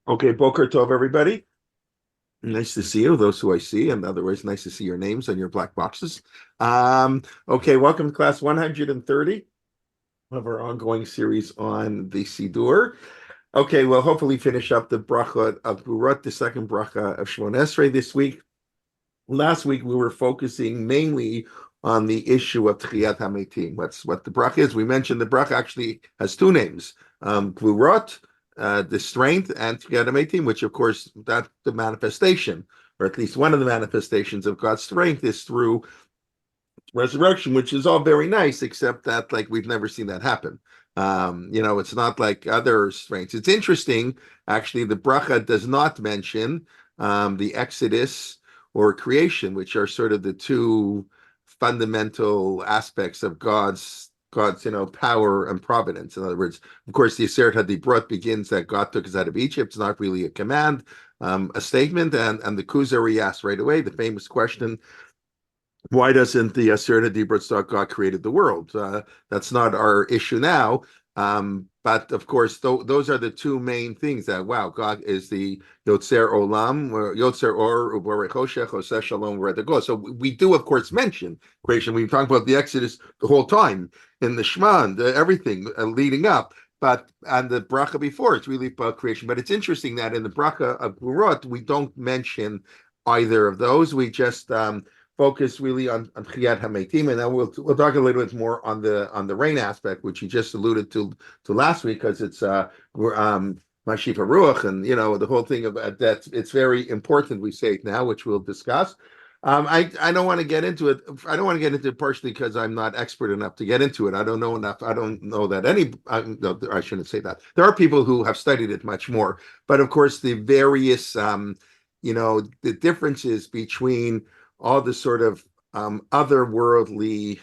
Okay, Boker Tov, everybody. Nice to see you, those who I see, and otherwise nice to see your names on your black boxes. Okay, welcome to class 130 of our ongoing series on the Siddur. Okay, we'll hopefully finish up the bracha of Gevurot, the second bracha of Shmon Esrei this week. Last week we were focusing mainly on the issue of Tchiyat HaMeitim. What's what the bracha is. We mentioned the bracha actually has two names, Gevurot, the strength, and Tchiyat HaMeitim, which of course that's the manifestation, or at least one of the manifestations of God's strength is through resurrection, which is all very nice, except that like we've never seen that happen. It's not like other strengths. It's interesting, actually, the bracha does not mention the Exodus or creation, which are sort of the two fundamental aspects of God's power and providence. In other words, of course, the Aseret HaDibrot begins that God took us out of Egypt. It's not really a command, a statement, and the Kuzari asked right away the famous question, why doesn't the Aseret Dibrat start God created the world? That's not our issue now. But of course, those are the two main things that, wow, God is the Yotzer Olam, Yotzer Or, Uborei Choshech, Oseh Shalom, Go. So we do, of course, mention creation. We've talked about the Exodus the whole time in the Shema, everything leading up. But and the bracha before, it's really about creation. But it's interesting that in the bracha of Gevurot, we don't mention either of those. We just focus really on Chiyat HaMeitim, and then we'll talk a little bit more on the rain aspect, which you just alluded to last week, because it's Mashiach Ruach, and the whole thing about that. It's very important. We say it now, which we'll discuss. I don't want to get into it. I don't want to get into it partially because I'm not expert enough to get into it. I don't know enough. I don't know that no, I shouldn't say that. There are people who have studied it much more, but of course the various the differences between all the sort of otherworldly,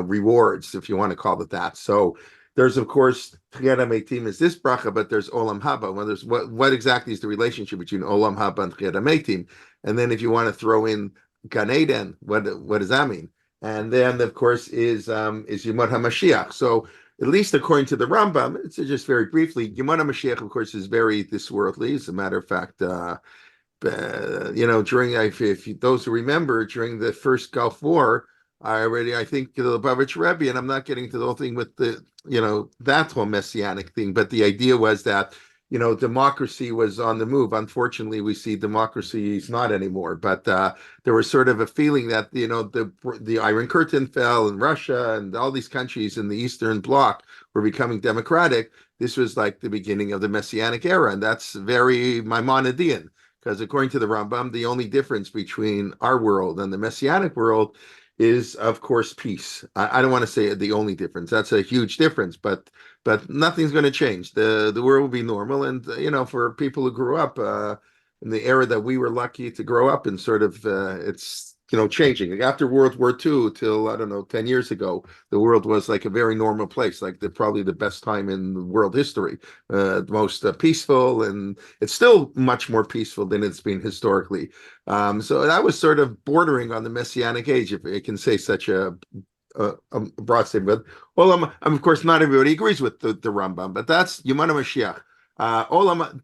rewards, if you want to call it that. So there's, of course, Tchiyat HaMeitim is this bracha, but there's Olam Haba. Well, there's what exactly is the relationship between Olam Haba and Tchiyat HaMeitim? And then if you want to throw in Gan Eden, what does that mean? And then, of course, is Yemot HaMashiach. So at least according to the Rambam, it's just very briefly, Yemot HaMashiach, of course, is very this worldly. As a matter of fact, during if those who remember during the first Gulf War, I think the Lubavitch Rebbe, and I'm not getting to the whole thing with the that whole messianic thing, but the idea was that democracy was on the move. Unfortunately, we see democracy is not anymore. But there was sort of a feeling that the Iron Curtain fell, and Russia and all these countries in the Eastern Bloc were becoming democratic. This was like the beginning of the messianic era, and that's very Maimonidean. Because according to the Rambam, the only difference between our world and the Messianic world is, of course, peace. I don't want to say the only difference. That's a huge difference, but nothing's going to change. The world will be normal, and for people who grew up in the era that we were lucky to grow up in, sort of, it's changing. Like after World War II, till I don't know, 10 years ago, the world was like a very normal place, like probably the best time in world history, the most peaceful, and it's still much more peaceful than it's been historically. So that was sort of bordering on the Messianic age, if I can say such a broad statement. Well, of course, not everybody agrees with the Rambam, but that's Yemana Mashiach. Olam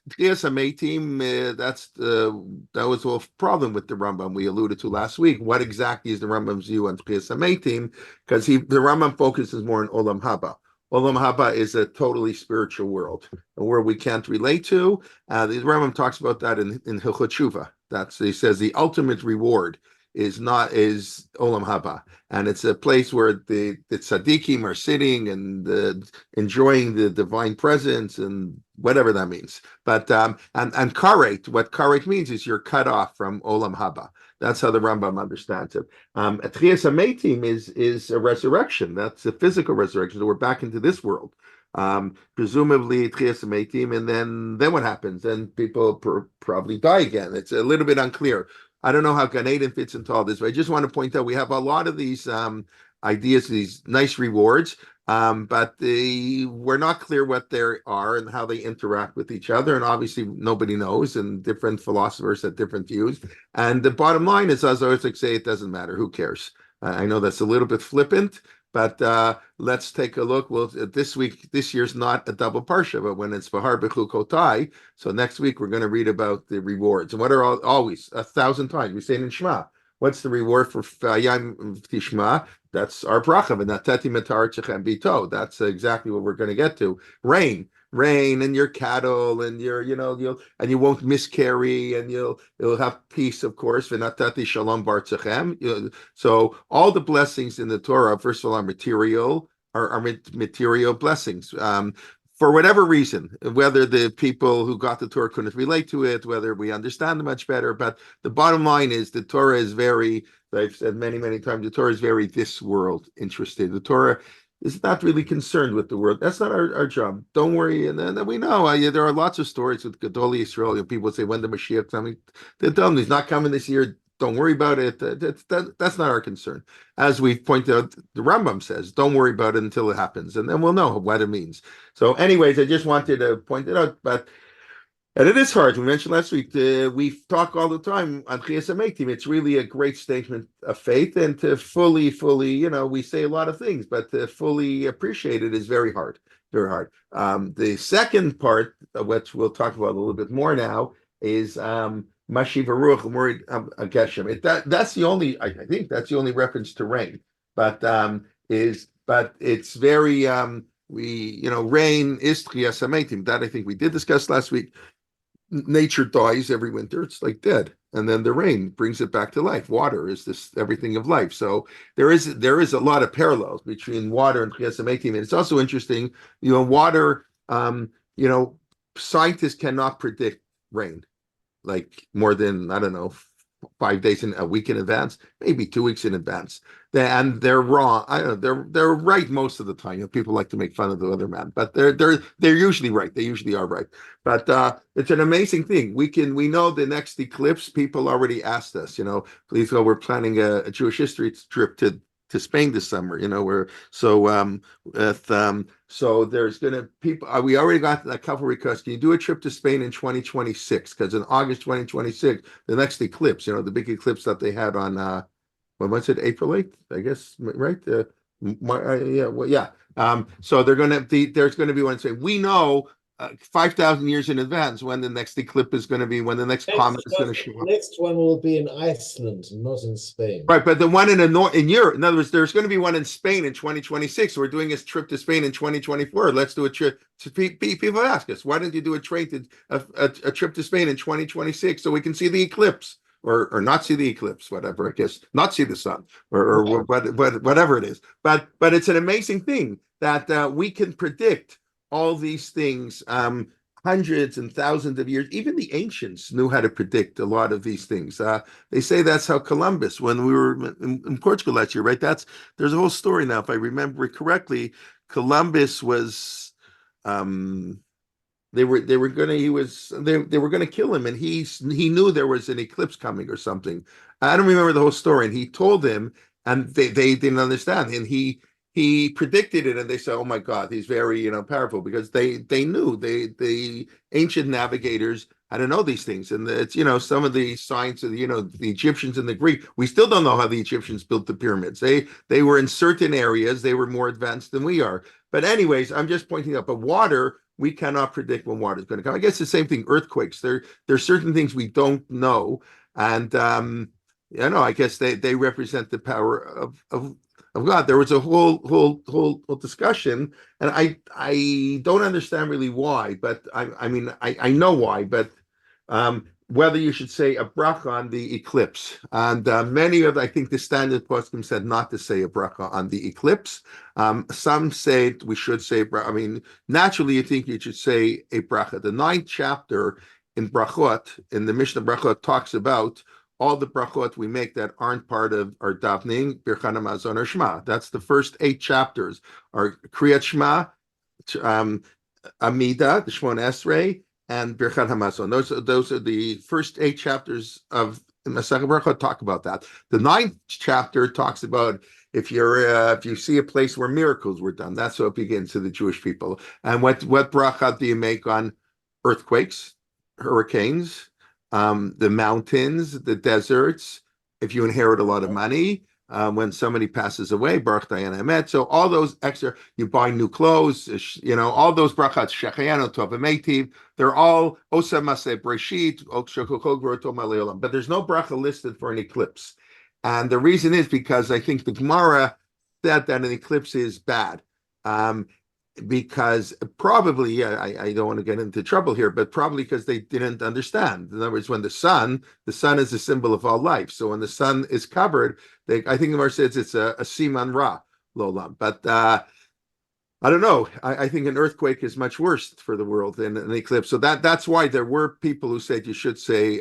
Tchias HaMeitim, that was a problem with the Rambam we alluded to last week. What exactly is the Rambam's view on Tchias HaMeitim? Because the Rambam focuses more on Olam Haba. Olam Haba is a totally spiritual world, a world we can't relate to. The Rambam talks about that in Hilchot Tshuva. He says the ultimate reward is Olam Haba, and it's a place where the tzaddikim are sitting and enjoying the divine presence and whatever that means. But and karet, what karet means is you're cut off from Olam Haba. That's how the Rambam understands it. Tchias HaMeitim is a resurrection. That's a physical resurrection. So we're back into this world. Presumably Tchias HaMeitim, and then what happens? Then people probably die again. It's a little bit unclear. I don't know how Gan Eden fits into all this, but I just want to point out we have a lot of these ideas, these nice rewards, but we're not clear what they are and how they interact with each other. And obviously, nobody knows, and different philosophers have different views. And the bottom line is, as I always like say, it doesn't matter. Who cares? I know that's a little bit flippant, but let's take a look. Well, this year's not a double parsha, but when it's Bahar Bechukotai, so next week we're going to read about the rewards. And what are always 1,000 times we say it in Shema. What's the reward for Yom Tishma? That's our bracha. V'natati matar tzachem bito. That's exactly what we're going to get to. Rain, and your cattle, and you won't miscarry, and you'll have peace, of course. V'natati shalom bar tzachem. So all the blessings in the Torah, first of all, are material blessings. For whatever reason, whether the people who got the Torah couldn't relate to it, whether we understand it much better, but the bottom line is the Torah is very, I've said many, many times, the Torah is very this world interested. The Torah is not really concerned with the world. That's not our job. Don't worry. And then we know there are lots of stories with Gedolei Yisrael. People say, when the Mashiach coming? They tell them he's not coming this year. Don't worry about it. That's not our concern. As we pointed out, the Rambam says, don't worry about it until it happens, and then we'll know what it means. So anyways, I just wanted to point it out, and it is hard. We mentioned last week, we talk all the time on Chiyas HaMeitim. It's really a great statement of faith, and to fully, we say a lot of things, but to fully appreciate it is very hard, very hard. The second part, of which we'll talk about a little bit more now, is Mashiv Ruach Murid Geshem. That's the only, I think that's the only reference to rain, but it's very rain is Chiyas HaMeitim. That I think we did discuss last week. Nature dies every winter; it's like dead, and then the rain brings it back to life. Water is this everything of life. So there is a lot of parallels between water and Chiyas HaMeitim, and it's also interesting. Water. Scientists cannot predict rain like more than, I don't know, 5 days in a week in advance, maybe 2 weeks in advance. And they're wrong. I don't know, they're right most of the time. People like to make fun of the other man, but they're usually right. They usually are right. But it's an amazing thing. We know the next eclipse. People already asked us, please go. We're planning a Jewish history trip to Spain this summer. So there's gonna people. We already got a couple requests. Can you do a trip to Spain in 2026? Because in August 2026, the next eclipse, the big eclipse that they had on when was it? April 8th, I guess, right? Yeah, well, yeah. So there's gonna be one saying we know 5,000 years in advance when the next eclipse is going to be, when the next comet is going to show up. Next one will be in Iceland, not in Spain. Right, but the one in Europe, in other words, there's going to be one in Spain in 2026. We're doing a trip to Spain in 2024. Let's do a trip. People ask us, why don't you do a trip to Spain in 2026 so we can see the eclipse? Or not see the eclipse, whatever, I guess, not see the sun, or whatever it is. But it's an amazing thing that we can predict all these things hundreds and thousands of years. Even the ancients knew how to predict a lot of these things. They say that's how Columbus, when we were in Portugal last year, right? There's a whole story now, if I remember it correctly. Columbus was they were gonna kill him, and he knew there was an eclipse coming or something. I don't remember the whole story, and he told them, and they didn't understand, and he predicted it, and they said, "Oh my God, he's very powerful," because they knew the ancient navigators had to know these things, and it's some of the science of the Egyptians and the Greek. We still don't know how the Egyptians built the pyramids. They were in certain areas, they were more advanced than we are. But anyways, I'm just pointing out. But water, we cannot predict when water is going to come. I guess the same thing. Earthquakes. There's certain things we don't know, and I guess they represent the power of God. There was a whole discussion, and I don't understand really why, but I know why, but whether you should say a bracha on the eclipse, and many of, I think, the standard poskim said not to say a bracha on the eclipse. Some say we should say. Naturally, you think you should say a bracha. The 9th chapter in Brachot, in the Mishnah Brachot, talks about all the brachot we make that aren't part of our davening, Birchan Hamazon or Shema. That's the first 8 chapters. Our Kriyat Shema, Amida, the Shmon Esrei, and Birchan Hamazon. Those are the first 8 chapters of Masechet Brachot. Talk about that. The 9th chapter talks about if you see a place where miracles were done. That's what begins to the Jewish people. And what brachot do you make on earthquakes, hurricanes, the mountains, the deserts, if you inherit a lot of money, when somebody passes away, Baruch Dayan Emet. So all those extra, you buy new clothes, all those brachas, Shechayanu Tov Emetiv, they're all Osem Maseh Breshit, Shekokol Gevurot Maleolam. But there's no bracha listed for an eclipse. And the reason is because I think the Gemara said that an eclipse is bad. Because probably, yeah, I don't want to get into trouble here, but probably because they didn't understand. In other words, when the sun is a symbol of all life. So when the sun is covered, I think the Gemara says it's a siman ra lolam. But I don't know. I think an earthquake is much worse for the world than an eclipse. So that's why there were people who said you should say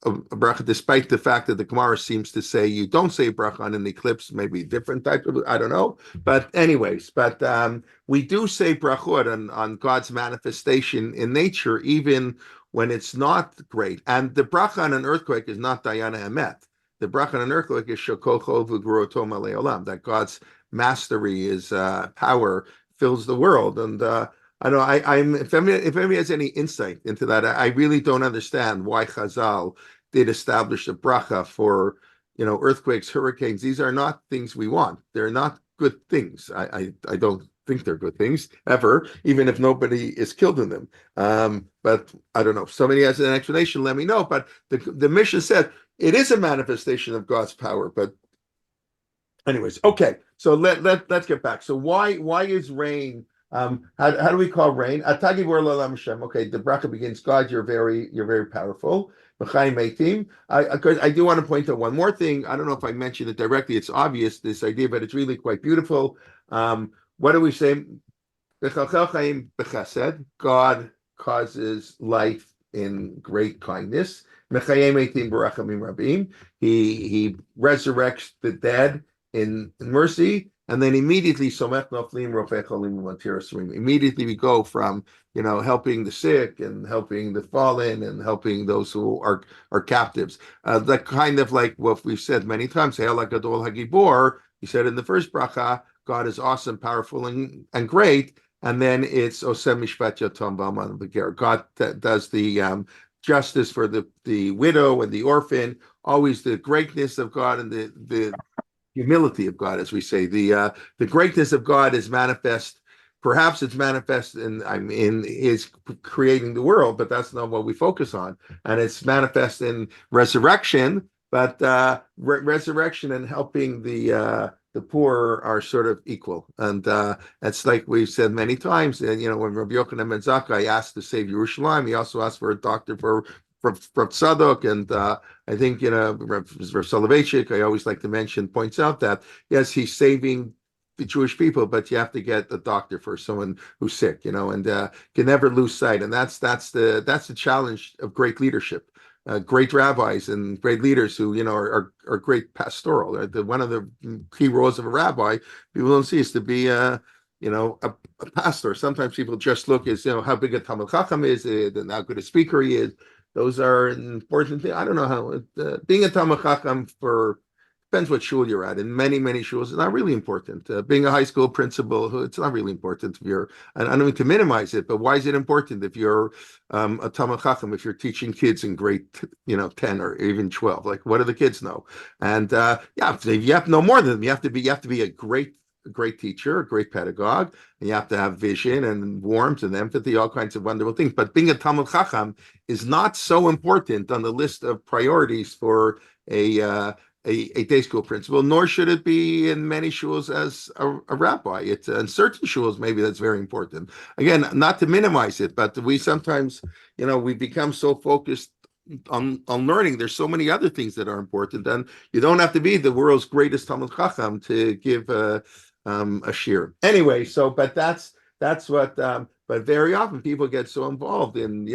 a bracha, despite the fact that the Gemara seems to say you don't say bracha on an eclipse, maybe different type of, I don't know. But anyways, we do say brachot on God's manifestation in nature, even when it's not great. And the bracha on an earthquake is not Dayana Emet. The bracha on an earthquake is Shokocho V'Gvuroto Malei Olam, that God's mastery, his power fills the world. And I know if anybody has any insight into that, I really don't understand why Chazal did establish a bracha for earthquakes, hurricanes. These are not things we want. They're not good things. I don't think they're good things ever, even if nobody is killed in them. But I don't know. If somebody has an explanation, let me know. But the Mishnah said it is a manifestation of God's power. But anyways, okay. So let's get back. So why is rain? How do we call rain? Okay, the bracha begins. God, you're very powerful. I do want to point out one more thing. I don't know if I mentioned it directly. It's obvious, this idea, but it's really quite beautiful. What do we say? God causes life in great kindness. He resurrects the dead in mercy, and then immediately immediately we go from helping the sick and helping the fallen and helping those who are captives. That kind of like what we've said many times. He said in the first bracha, God is awesome, powerful, and great. And then it's Osem Mishpat Yatom B'Alman V'Ger. God does the justice for the widow and the orphan. Always the greatness of God and the humility of God, as we say. The greatness of God is manifest. Perhaps it's manifest in his creating the world, but that's not what we focus on. And it's manifest in resurrection, but resurrection and helping the poor are sort of equal. And it's like we've said many times. And when Rabbi Yochanan ben Zakkai asked to save Yerushalayim, he also asked for a doctor for Tzadok, and I think Rav Soloveitchik, I always like to mention, points out that yes, he's saving the Jewish people, but you have to get a doctor for someone who's sick, and can never lose sight. And that's the challenge of great leadership. Great rabbis and great leaders who are great pastoral. One of the key roles of a rabbi, people don't see, is to be a pastor. Sometimes people just look as how big a Talmid Chacham is and how good a speaker he is. Those are important things. I don't know how being a Talmid Chacham depends what shul you're at. In many shuls, it's not really important. Being a high school principal, it's not really important if you're. And I don't mean to minimize it, but why is it important if you're a Talmid Chacham? If you're teaching kids in grade 10 or even 12, like what do the kids know? And you have to know more than them. You have to be a great teacher, a great pedagogue, and you have to have vision and warmth and empathy, all kinds of wonderful things. But being a Talmid Chacham is not so important on the list of priorities for a day school principal, nor should it be in many shuls as a rabbi. It's in certain shuls, maybe that's very important. Again, not to minimize it, but we sometimes, we become so focused on learning. There's so many other things that are important, and you don't have to be the world's greatest Talmid Chacham to give a shir. Anyway, but that's what. But very often people get so involved in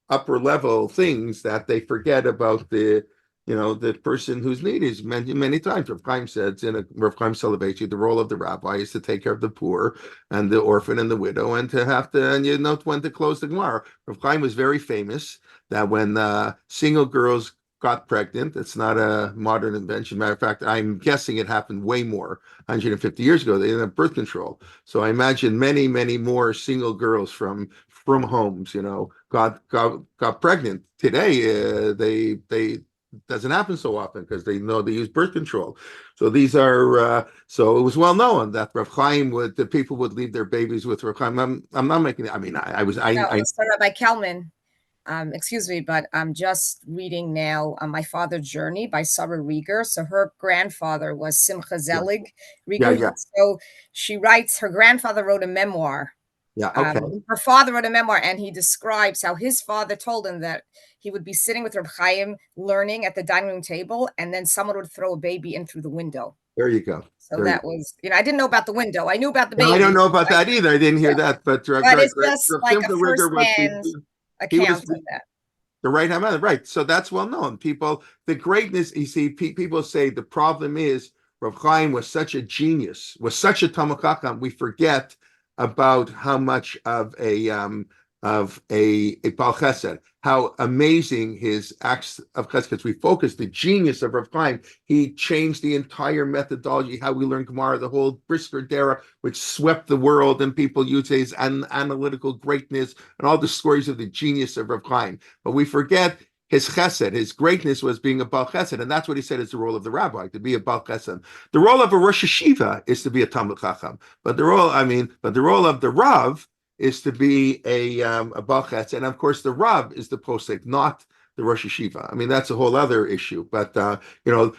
upper level things that they forget about the person whose need is mentioned many times. Rav Chaim said Rav Chaim Soloveitchik, the role of the rabbi is to take care of the poor and the orphan and the widow, and when to close the Gemara. Rav Chaim was very famous that when single girls got pregnant, it's not a modern invention. Matter of fact, I'm guessing it happened way more 150 years ago. They didn't have birth control, so I imagine many more single girls from homes, got pregnant. Today, doesn't happen so often because they know they use birth control. So these are so it was well known that Rav Chaim the people would leave their babies with Rav Chaim. I'm not making it. I mean, So Rabbi Kelman, excuse me, but I'm just reading now My Father's Journey by Sarah Rieger. So her grandfather was Simcha Zelig Rieger. Yeah. So she writes, her grandfather wrote a memoir. Yeah, okay. Her father wrote a memoir, and he describes how his father told him that he would be sitting with Reb Chaim learning at the dining room table, and then someone would throw a baby in through the window. There you go. So that was, I didn't know about the window. I knew about the baby. I don't know about that either. I didn't hear that, but it's just like a first-hand account of that. The right hand man, right? So that's well known. People, the greatness. You see, people say the problem is Rav Chaim was such a genius, was such a Talmid Chacham. We forget about how much of a Baal Chesed, how amazing his acts of Chesed. Because we focus the genius of Rav Chaim. He changed the entire methodology, how we learn Gemara, the whole Brisker Dera, which swept the world, and people use his analytical greatness and all the stories of the genius of Rav Chaim. But we forget his chesed, his greatness was being a Baal Chesed, and that's what he said is the role of the rabbi, to be a Baal Chesed. The role of a Rosh Yeshiva is to be a Talmid Chacham, but the role of the Rav is to be a Baal Chesed, and of course the Rav is the posek, not the Rosh Yeshiva. I mean, that's a whole other issue, but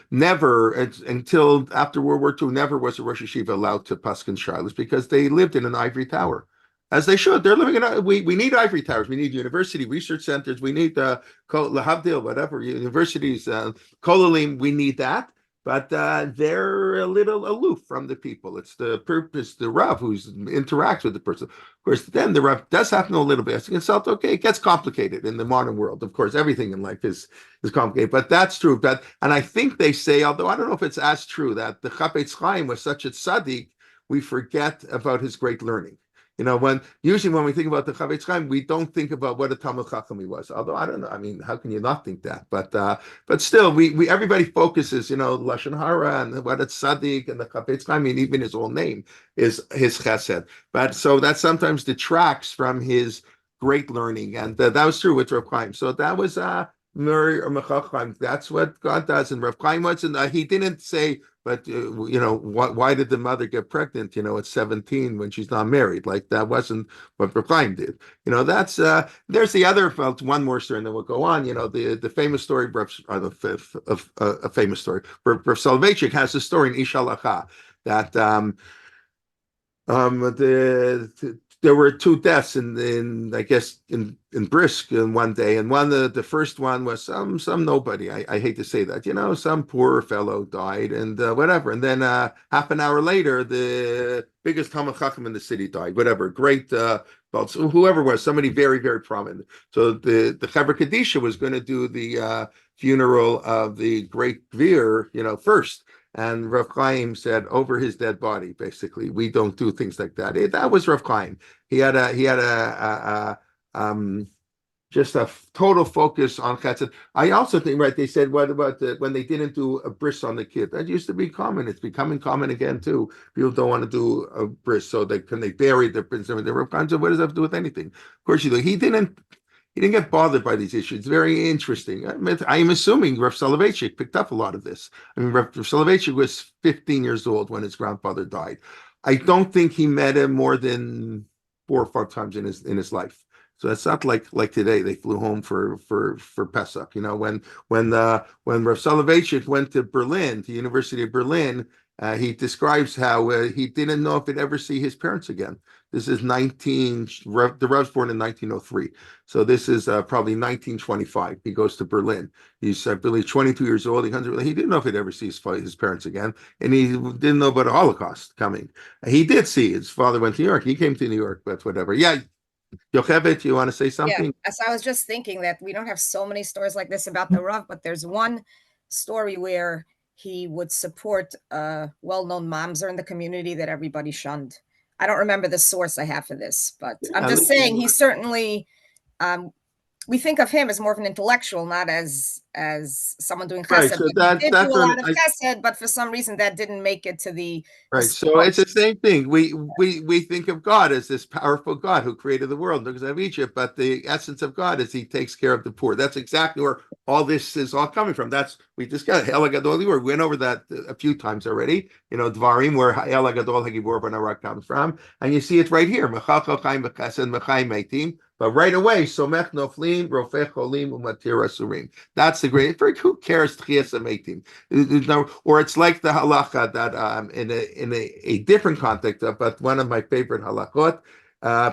never until after World War II, never was a Rosh Yeshiva allowed to paskin shilas because they lived in an ivory tower. As they should. They're living in we need ivory towers. We need university research centers. We need lahavdil, whatever, universities, kolalim. We need that. But they're a little aloof from the people. It's the purpose, the Rav who interacts with the person. Of course, then the Rav does have to know a little bit. As a consult, okay, it gets complicated in the modern world. Of course, everything in life is complicated, but that's true. And I think they say, although I don't know if it's as true, that the Chafetz Chaim was such a tzaddik, we forget about his great learning. Usually when we think about the Chafetz Chaim, we don't think about what a Talmid Chacham he was. Although I don't know, I mean, how can you not think that? But still, we everybody focuses, Lashon Hara and what a tzaddik and the Chafetz Chaim. I mean, even his whole name is his chesed. But so that sometimes detracts from his great learning, and that was true with Rav Chaim. So that was Murray or Mechachim. That's what God does. And Rav Chaim was, and he didn't say, but why did the mother get pregnant? At 17 when she's not married. Like that wasn't what Rav Chaim did. That's there's the other one more story, and then we'll go on. The famous story, a famous story. Rav Soloveitchik has a story in Ish Halacha that there were two deaths in I guess in Brisk in one day, and the first one was some nobody. I hate to say that, some poor fellow died and whatever, and then half an hour later the biggest Talmid Chacham in the city died. Whatever, great, whoever was somebody very very prominent. So the Chevra Kadisha was going to do the funeral of the great Gvir, first. And Rav Chaim said over his dead body, basically, we don't do things like that. That was Rav Chaim. He had just a total focus on chesed. I also think, right? They said, what about when they didn't do a bris on the kid? That used to be common. It's becoming common again too. People don't want to do a bris, so they bury the prince. The Rav Chaim said, what does that have to do with anything? Of course, he didn't get bothered by these issues. It's very interesting. I am assuming Rav Soloveitchik picked up a lot of this. I mean, Rav Soloveitchik was 15 years old when his grandfather died. I don't think he met him more than 4 or 5 times in his life. So it's not like today they flew home for Pesach. When Rav Soloveitchik went to Berlin, to the University of Berlin, he describes how he didn't know if he'd ever see his parents again. This is the Rav's born in 1903. So this is probably 1925. He goes to Berlin. He's, I believe, 22 years old. He comes to Berlin. He didn't know if he'd ever see his parents again. And he didn't know about a Holocaust coming. He did see his father went to New York. He came to New York, but whatever. Yeah. Yocheved, you want to say something? Yeah, so I was just thinking that we don't have so many stories like this about the Rav, but there's one story where he would support a well-known mamzer in the community that everybody shunned. I don't remember the source I have for this, but I'm just saying he certainly we think of him as more of an intellectual, not as someone doing Right. chesed. So But he did do that's a what lot of chesed, but for some reason that didn't make it to the right. So it's the post. same thing. We think of God as this powerful God who created the world because of Egypt, but the essence of God is He takes care of the poor. That's exactly where all this is all coming from. That's we just got El Gadol. We went over that a few times already. Dvarim, where El Gadol Hagibor Banara comes from, and you see it right here. But right away, Somech Noflim, Rofech Cholim, Umatir Asurim. That's the great. Who cares? Or it's like the halacha that in a different context, but one of my favorite halachot,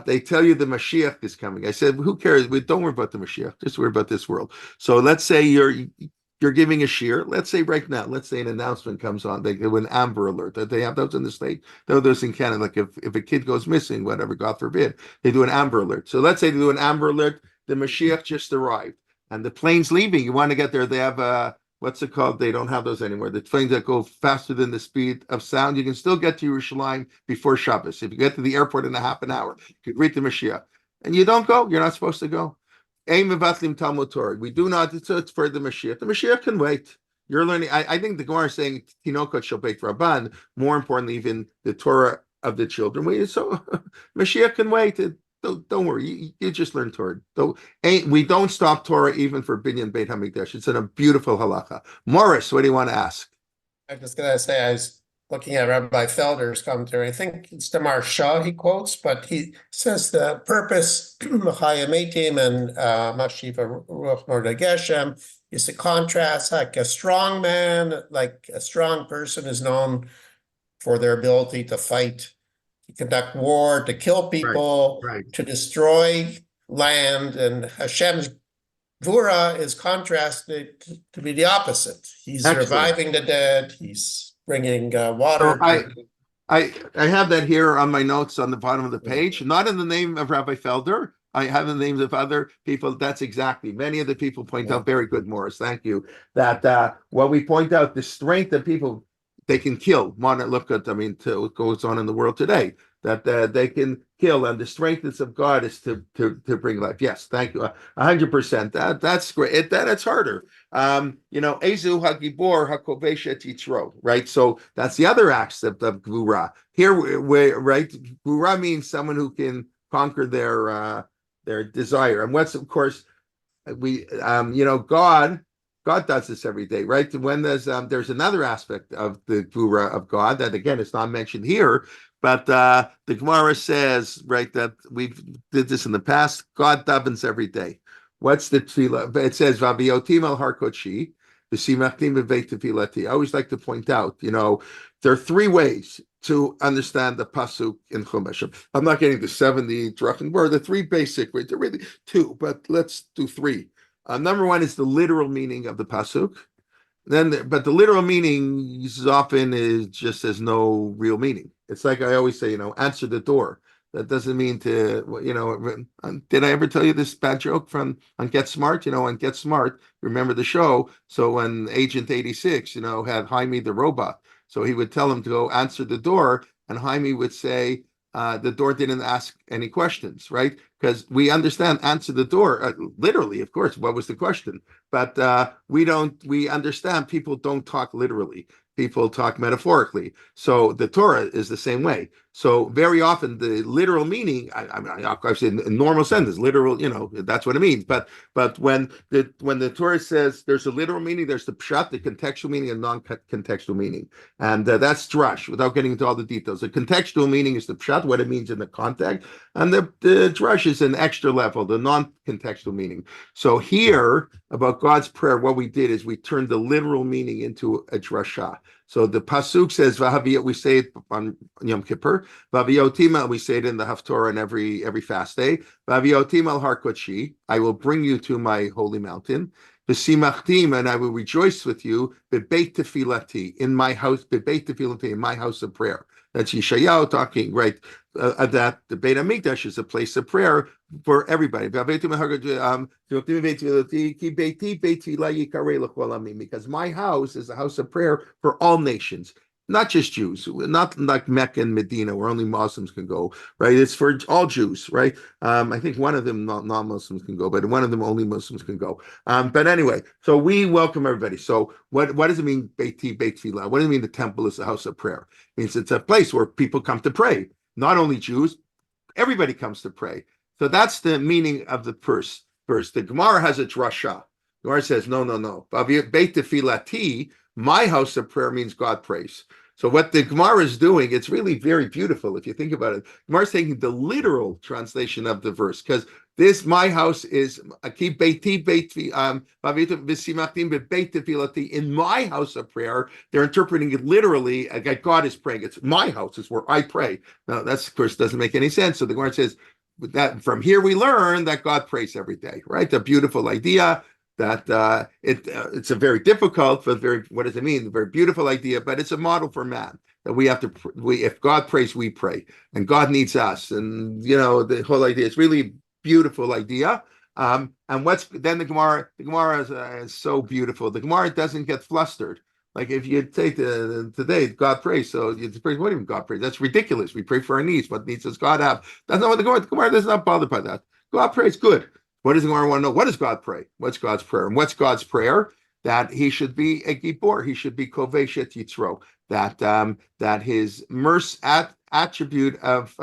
they tell you the Mashiach is coming. I said, who cares? We don't worry about the Mashiach. Just worry about this world. So let's say you're giving a shear. Let's say right now, let's say an announcement comes on. They do an Amber Alert. That they have those in the state. Though those in Canada, like if a kid goes missing, whatever, God forbid, they do an Amber Alert. So let's say they do an Amber Alert. The Mashiach just arrived, and the plane's leaving. You want to get there. They have a what's it called? They don't have those anymore. The planes that go faster than the speed of sound. You can still get to Yerushalayim before Shabbos. If you get to the airport in a half an hour, you could greet the Mashiach. And you don't go, you're not supposed to go. We do not, it's for the Mashiach. The Mashiach can wait. You're learning. I think the Gemara is saying, Tinokot shel Beit Rabban, more importantly, even the Torah of the children. So Mashiach can wait. Don't worry. You just learn Torah. We don't stop Torah even for Binyan Beit Hamikdash. It's in a beautiful halacha. Morris, what do you want to ask? I'm just going to say, I was looking at Rabbi Felder's commentary. I think it's the Maharsha he quotes, but he says the purpose, Chayametim and Mashiva Ruach Mordei Geshem, is to contrast like a strong man, like a strong person is known for their ability to fight, to conduct war, to kill people, right. to destroy land, and Hashem's Gevurot is contrasted to be the opposite. He's Excellent. Reviving the dead. He's bringing water. So I have that here on my notes on the bottom of the page, not in the name of Rabbi Felder. I have the names of other people. That's exactly. Many of the people point out, very good, Morris. Thank you. That what we point out, the strength of people, they can kill. Look at, to what goes on in the world today. That they can kill, and the strength of God is to bring life. Yes, thank you, 100%. That's great. That it's harder. Ezu Hagibor Hakoveshet Yitro, right? So that's the other aspect of Gevurah. Here, right? Gevurah means someone who can conquer their desire, and what's of course God does this every day, right? When there's another aspect of the Gevurah of God that again is not mentioned here, but the Gemara says, right, that we did this in the past. God davens every day. What's the tefillah? It says Vaviotim al har kodeshi, v'simachtim b'veit tefillati. I always like to point out, there are three ways to understand the pasuk in Chumash. I'm not getting the 70 drachim word. The three basic ways. There are really two, but let's do three. Number one is the literal meaning of the pasuk. But the literal meaning often is just has no real meaning. It's like I always say, answer the door. That doesn't mean to, did I ever tell you this bad joke on Get Smart? On Get Smart, remember the show? So when Agent 86, had Jaime the robot, so he would tell him to go answer the door, and Jaime would say, the door didn't ask any questions, right? Because we understand answer the door, literally, of course, what was the question? But we understand people don't talk literally. People talk metaphorically. So the Torah is the same way. So very often the literal meaning, I've said in normal sentence, literal, that's what it means. But when the Torah says there's a literal meaning, there's the pshat, the contextual meaning, and non-contextual meaning. And that's drash, without getting into all the details. The contextual meaning is the pshat, what it means in the context. And the drash is an extra level, the non-contextual meaning. So here, about God's prayer, what we did is we turned the literal meaning into a drasha. So the pasuk says, we say it on Yom Kippur, Vaviotima, we say it in the Haftorah and every fast day, Vaviotima al har kodeshi, I will bring you to my holy mountain, V'simachtim, and I will rejoice with you, bebeit tefilati, in my house, bebeit tefilati, in my house of prayer. That's Yeshayahu talking, right? That the Beit HaMikdash is a place of prayer for everybody. Because my house is a house of prayer for all nations. not just Jews, not like Mecca and Medina where only Muslims can go, right? It's for all Jews, right? I think one of them non-Muslims can go, but one of them only Muslims can go. But anyway, so we welcome everybody. So what does it mean, Beit Tfilah? What does it mean the temple is a house of prayer? It means it's a place where people come to pray. Not only Jews, everybody comes to pray. So that's the meaning of the verse. The Gemara has a drasha. The Gemara says, no. Beit Tefilati, my house of prayer means God prays. So what the Gemara is doing, it's really very beautiful if you think about it. Gemara is taking the literal translation of the verse because this my house is in my house of prayer. They're interpreting it literally like God is praying. It's my house, it's where I pray. Now that's of course doesn't make any sense. So the Gemara says that from here we learn that God prays every day, right? A beautiful idea. That it's a very difficult, but very what does it mean? A very beautiful idea, but it's a model for man that we have to. If God prays, we pray, and God needs us, and the whole idea. It's really beautiful idea. And what's then the Gemara? The Gemara is so beautiful. The Gemara doesn't get flustered. Like if you take today, God prays. So you pray. What do you mean God prays? That's ridiculous. We pray for our needs. What needs does God have? That's not what the Gemara does not bother by that. God prays good. What does the Gemara want to know? What does God pray? What's God's prayer? And what's God's prayer? That he should be a gibor. He should be koveshet yitzro. That his mercy attribute of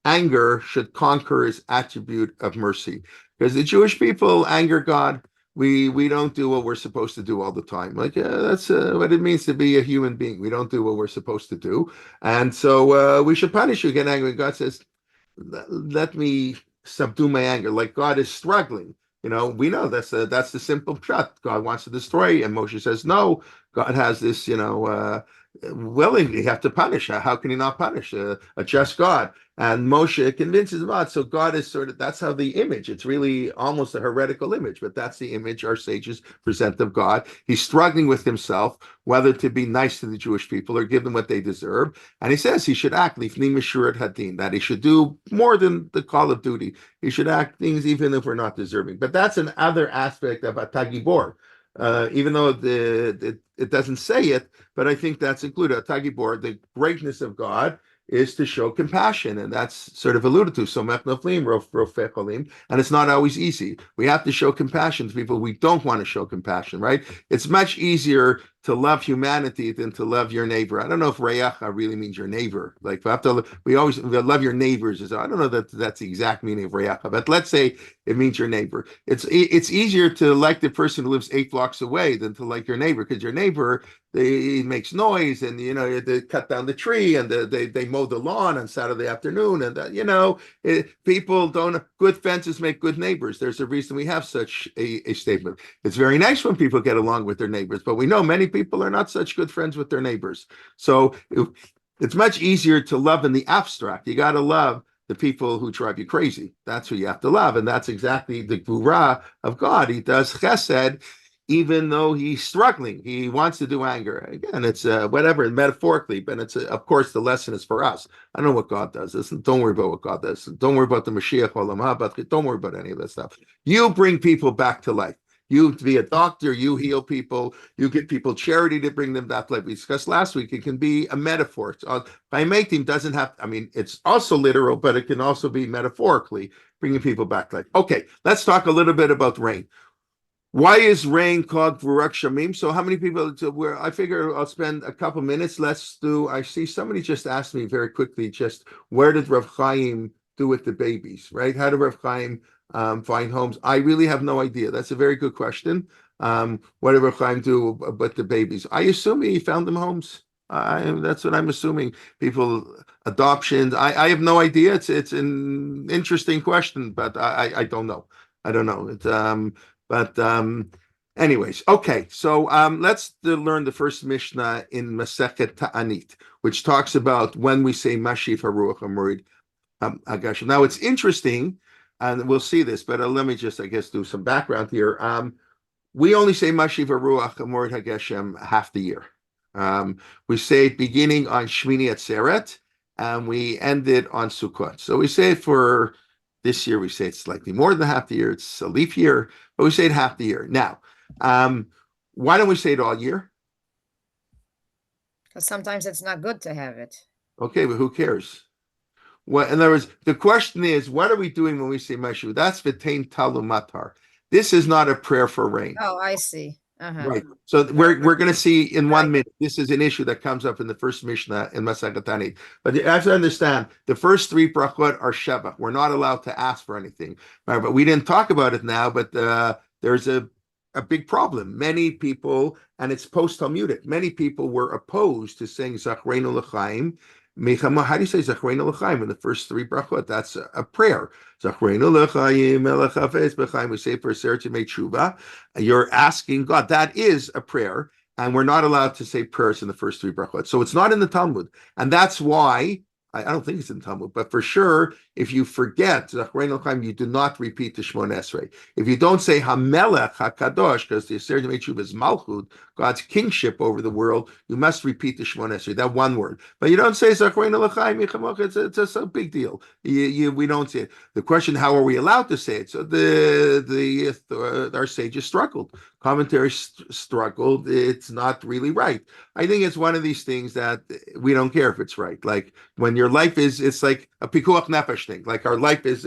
anger should conquer his attribute of mercy. Because the Jewish people anger God. We don't do what we're supposed to do all the time. Like that's what it means to be a human being. We don't do what we're supposed to do, and so we should punish you. Get angry. God says, "Let me subdue my anger." Like God is struggling. We know that's the simple shot. God wants to destroy, and Moshe says no. God has this, willingly have to punish. How can he not punish a just God? And Moshe convinces God. So God is that's how the image, it's really almost a heretical image, but that's the image our sages present of God. He's struggling with himself, whether to be nice to the Jewish people or give them what they deserve. And he says he should act lifnei meshurat hadin, that he should do more than the call of duty. He should act things even if we're not deserving. But that's another aspect of Atagibor. Even though it doesn't say it, but I think that's included. Atagibor, the greatness of God is to show compassion, and that's sort of alluded to. So mechnoflim, rofecholim, and it's not always easy. We have to show compassion to people we don't want to show compassion, right? It's much easier to love humanity than to love your neighbor. I don't know if reyacha really means your neighbor. Like we always love your neighbors. I don't know that that's the exact meaning of reyacha, but let's say it means your neighbor. It's easier to like the person who lives 8 blocks away than to like your neighbor, because your neighbor, he makes noise, and they cut down the tree, and they mow the lawn on Saturday afternoon, and people don't. Good fences make good neighbors. There's a reason we have such a statement. It's very nice when people get along with their neighbors, but we know many people are not such good friends with their neighbors. So it's much easier to love in the abstract. You got to love the people who drive you crazy. That's who you have to love, and that's exactly the gvura of God. He does chesed. Even though he's struggling, he wants to do anger. Again, it's whatever, metaphorically, but it's of course the lesson is for us. I don't know what God does. Listen, don't worry about what God does. Don't worry about the Mashiach Olam Haba. Don't worry about any of that stuff. You bring people back to life. You be a doctor, you heal people, you give people charity to bring them back to life. We discussed last week, it can be a metaphor. By making doesn't have, it's also literal, but it can also be metaphorically bringing people back to life. Okay, let's talk a little bit about rain. Why is rain called Gevurot Shamim? So how many people, I figure I'll spend a couple minutes. I see somebody just asked me very quickly, where did Rav Chaim do with the babies, right? How did Rav Chaim find homes? I really have no idea. That's a very good question. What did Rav Chaim do with the babies? I assume he found them homes. That's what I'm assuming. People, adoptions. I have no idea. It's an interesting question, but I don't know. I don't know. Anyways, okay. So let's learn the first Mishnah in Masechet Ta'anit, which talks about when we say Mashiv Haruach HaMorid Hagashim. Now it's interesting, and we'll see this, but let me just, I guess, do some background here. We only say Mashiv Haruach HaMorid Hagashim half the year. We say it beginning on Shmini Atzeret, and we end it on Sukkot. So we say it for this year, we say it's slightly more than half the year. It's a leap year, but we say it half the year. Now, why don't we say it all year? Because sometimes it's not good to have it. Okay, but who cares? What, in other words, the question is, what are we doing when we say Meshu? That's Vitain Talu Matar. This is not a prayer for rain. Oh, I see. Uh-huh. Right. So we're going to see in one Right. minute. This is an issue that comes up in the first Mishnah in Masechet Tanit. But you have to understand, the first three brachot are sheva. We're not allowed to ask for anything. Right? But we didn't talk about it now. But there's a big problem. Many people, and it's post-Talmudic, many people were opposed to saying Zachreinu L'chaim. How do you say Zachreinu L'chaim in the first three brachot? That's a prayer. Zachreinu L'chaim, Melech Hafez B'chaim. We say for Ser to make tshuva. You're asking God. That is a prayer, and we're not allowed to say prayers in the first three brachot. So it's not in the Talmud, and that's why I don't think it's in Talmud, but for sure, if you forget Zachreinu L'chaim, you do not repeat the Shmon Esrei. If you don't say Hamelech Hakadosh, because the Ser Tshuva is Malchut, God's kingship over the world, you must repeat the Shmon Esrei, that one word. But you don't say Zachreinu L'chaim Yichamoch. It's a big deal. We don't say it. The question: how are we allowed to say it? So our sages struggled. Commentaries struggled. It's not really right. I think it's one of these things that we don't care if it's right. Like when your life is, it's like a pikuach nefesh thing. Like our life is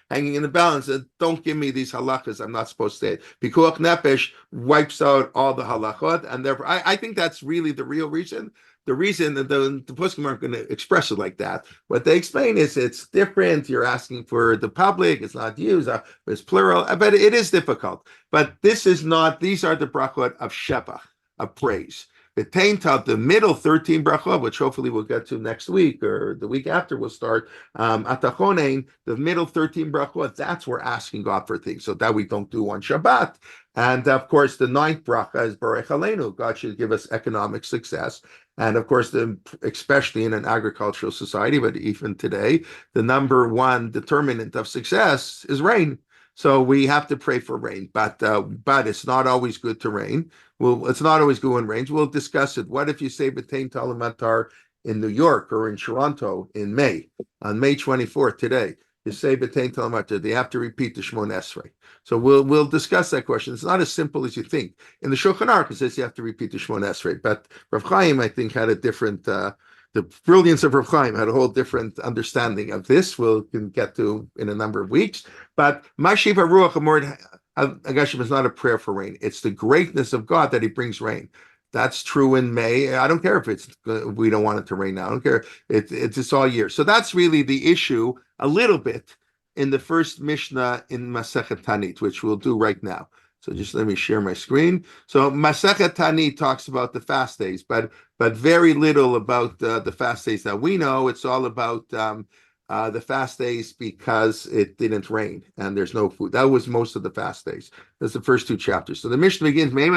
hanging in the balance. And don't give me these halachas. I'm not supposed to say it. Pikuach nefesh wipes out all the halachot, and therefore, I think that's really the real reason. The reason that the poskim aren't going to express it like that. What they explain is it's different. You're asking for the public. It's not you. It's plural. But it is difficult. But this is not. These are the brachot of shebach, of praise. The middle 13 brachot, which hopefully we'll get to next week or the week after, we'll start atachonein. The middle 13 brachot, that's we're asking God for things, so that we don't do on Shabbat. And of course, the ninth bracha is Barech Aleinu. God should give us economic success. And of course, especially in an agricultural society, but even today, the number one determinant of success is rain. So we have to pray for rain, but it's not always good to rain. It's not always good when it rains. We'll discuss it. What if you say B'tein Talamatar in New York or in Toronto in May, on May 24th today? You say B'tein Talamatar, they have to repeat the Shmon Esrei. So we'll discuss that question. It's not as simple as you think. In the Shulchan Aruch, it says you have to repeat the Shmon Esrei, but Rav Chaim, I think, had a different. The brilliance of Rav Chaim had a whole different understanding of this. We'll can get to in a number of weeks. But Mashiv Haruach Amor Agashim is not a prayer for rain. It's the greatness of God that He brings rain. That's true in May. I don't care if we don't want it to rain now. I don't care. It's all year. So that's really the issue a little bit in the first Mishnah in Masechet Tanit, which we'll do right now. So just let me share my screen. So Masechet Tanit talks about the fast days, but very little about the fast days that we know. It's all about the fast days because it didn't rain and there's no food. That was most of the fast days. That's the first two chapters. So the Mishnah begins, when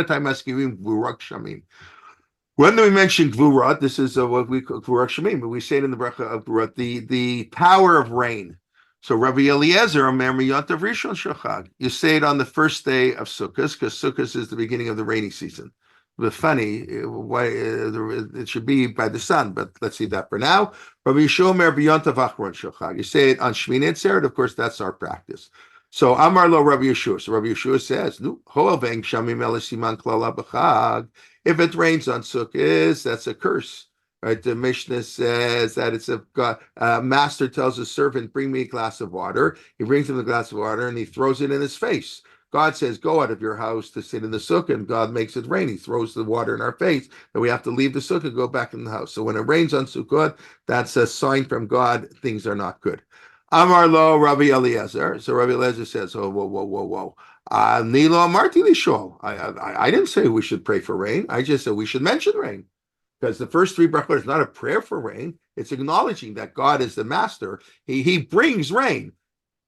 do we mention Gevurot? This is what we call Gevurot Shemim, but we say it in the bracha of Gevurot, the power of rain. So Rabbi Eliezer, Omer Miyantav Rishon Shachag. You say it on the first day of Sukkot, because Sukkot is the beginning of the rainy season. But funny, why it should be by the sun, but let's see that for now. Rabbi Yeshua Omer Miyantav Achron Shachag. You say it on Shmini Atzeret. Of course, that's our practice. So Amar lo Rabbi Yeshua. So Rabbi Yeshua says, if it rains on Sukkot, that's a curse. Right, the Mishnah says that it's a master tells his servant, bring me a glass of water. He brings him the glass of water and he throws it in his face. God says, go out of your house to sit in the sukkah, and God makes it rain. He throws the water in our face, and we have to leave the sukkah, go back in the house. So when it rains on Sukkot, that's a sign from God, things are not good. Amar lo Rabbi Eliezer. So Rabbi Eliezer says, oh, whoa. Nilo Amarti Lishol. I didn't say we should pray for rain. I just said we should mention rain. Because the first three brachot is not a prayer for rain. It's acknowledging that God is the master. He brings rain.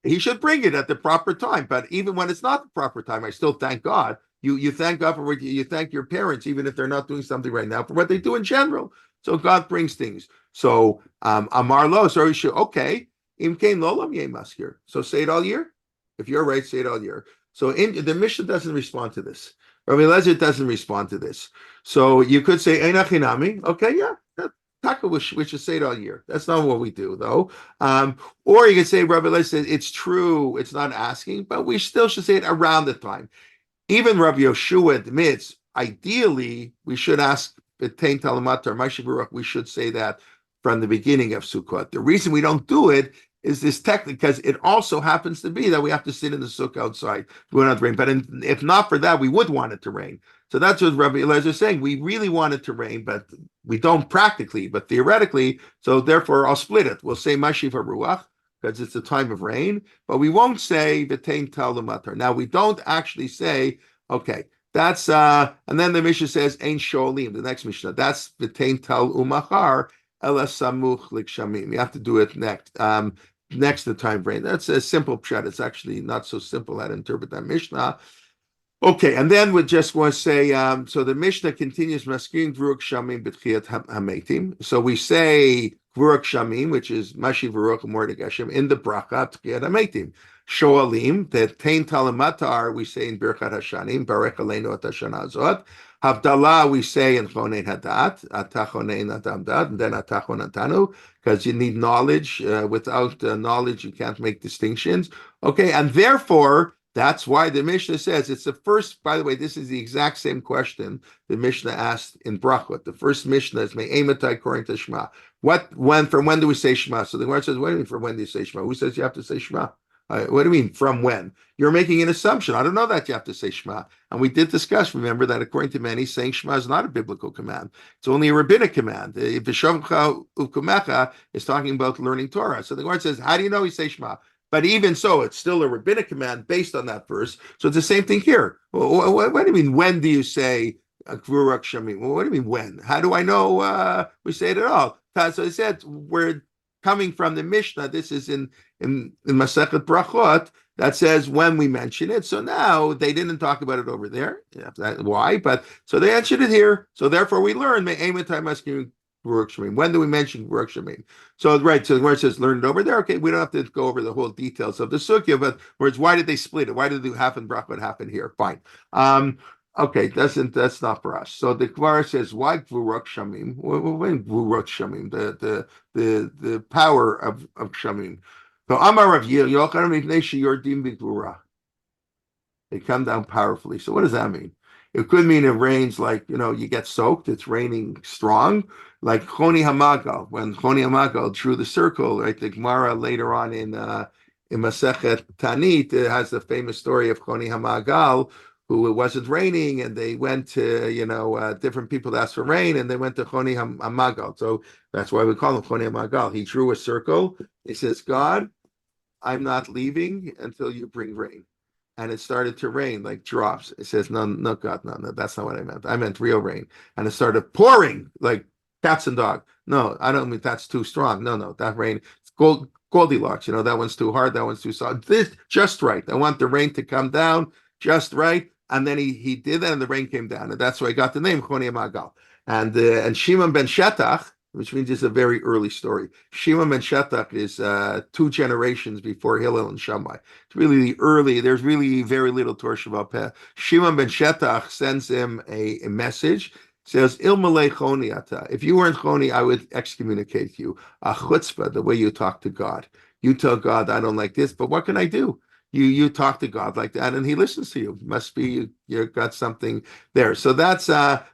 He should bring it at the proper time. But even when it's not the proper time, I still thank God. You thank God for what you thank your parents, even if they're not doing something right now, for what they do in general. So God brings things. So Amar lo, so you should, okay. Im kein lolam yemaskir. So say it all year. If you're right, say it all year. So the Mishnah doesn't respond to this. Rabbi Eliezer doesn't respond to this. So you could say, Einachinami. Okay, yeah. We should say it all year. That's not what we do, though. Or you could say, Rabbi Eliezer says, it's true, it's not asking, but we still should say it around the time. Even Rabbi Yeshua admits, ideally, we should ask B'tein Talamatar, Mashiv Ruach, we should say that from the beginning of Sukkot. The reason we don't do it is this technique, because it also happens to be that we have to sit in the sukkah outside. We want it to rain. But if not for that, we would want it to rain. So that's what Rabbi Eliezer is saying. We really want it to rain, but we don't practically, but theoretically. So therefore, I'll split it. We'll say Mashiv Ruach, because it's the time of rain, but we won't say V'tein Tal L'matar. Now, we don't actually say, okay, that's, and then the Mishnah says, Ein Sholim, the next Mishnah, that's V'tein Tal Umachar, Ela Samuch L'Kshamim. You have to do it next to the time of rain. That's a simple pshat. It's actually not so simple how to interpret that Mishnah. Okay, and then we just want to say, so the Mishnah continues, Maskin Gevurot Shamim B'tchiyat Hametim. So we say Gevurot Shamim, which is Mashiv Ruach Mordech Hashem, in the bracha B'tchiyat Hametim. Shoalim, the Tein Talamatar, we say in Birchat Hashanim, Barech Aleinu at Hashana Azot. Havdalah, we say in Chonein Hadat, Atachonein Adamdat, and then Atachon Atanu, because you need knowledge. Without knowledge, you can't make distinctions. Okay, and therefore, that's why the Mishnah says it's the first, by the way, this is the exact same question the Mishnah asked in Brachot. The first Mishnah is Me'ematai according to Shema. From when do we say Shema? So the Gemara says, what do you mean from when do you say Shema? Who says you have to say Shema? What do you mean from when? You're making an assumption. I don't know that you have to say Shema. And we did discuss, remember, that according to many, saying Shema is not a biblical command. It's only a rabbinic command. V'shavcha u'kumecha is talking about learning Torah. So the Gemara says, how do you know we say Shema? But even so, it's still a rabbinic command based on that verse. So it's the same thing here. What do you mean, when do you say Gevurot Shamim? Well, what do you mean, when? How do I know we say it at all? So I said, we're coming from the Mishnah. This is in Masechet Brachot that says when we mention it. So now they didn't talk about it over there. Why? But so they mentioned it here. So therefore we learn when do we mention Gevurot Shamim? So right, so where it says learn it over there, okay, we don't have to go over the whole details of the Sukkah, but whereas why did they split it? Why did it happen Brachot happen here? Fine. Okay, that's not for us. So the Gemara says, why Gevurot Shamim? When Gevurot Shamim, the power of Shamim. So Amar Rav Yochanan Mipnei Sheyordim B'Gevurah. They come down powerfully. So what does that mean? It could mean it rains like, you get soaked. It's raining strong, like Choni Hamagal. When Choni Hamagal drew the circle, right? The Gemara later on in Masechet Tanit has the famous story of Choni Hamagal, who it wasn't raining, and they went to, different people to ask for rain, and they went to Choni Hamagal. So that's why we call him Choni Hamagal. He drew a circle. He says, God, I'm not leaving until you bring rain. And it started to rain like drops. It says, no, God, no, that's not what I meant. I meant real rain. And it started pouring like cats and dogs. No, I don't mean that's too strong. No, that rain, it's Goldilocks. That one's too hard. That one's too soft. This just right. I want the rain to come down just right. And then he did that, and the rain came down. And that's why I got the name Choni Hamagal. And Shimon ben Shetach, which means it's a very early story. Shimon ben Shetach is 2 generations before Hillel and Shammai. It's really early. There's really very little Torah Shabbat Peh. Shimon ben Shetach sends him a message. Says, Il malei choni ata. If you weren't choni, I would excommunicate you. A chutzpah, the way you talk to God. You tell God, I don't like this, but what can I do? You talk to God like that, and He listens to you. Must be you got something there. So that's so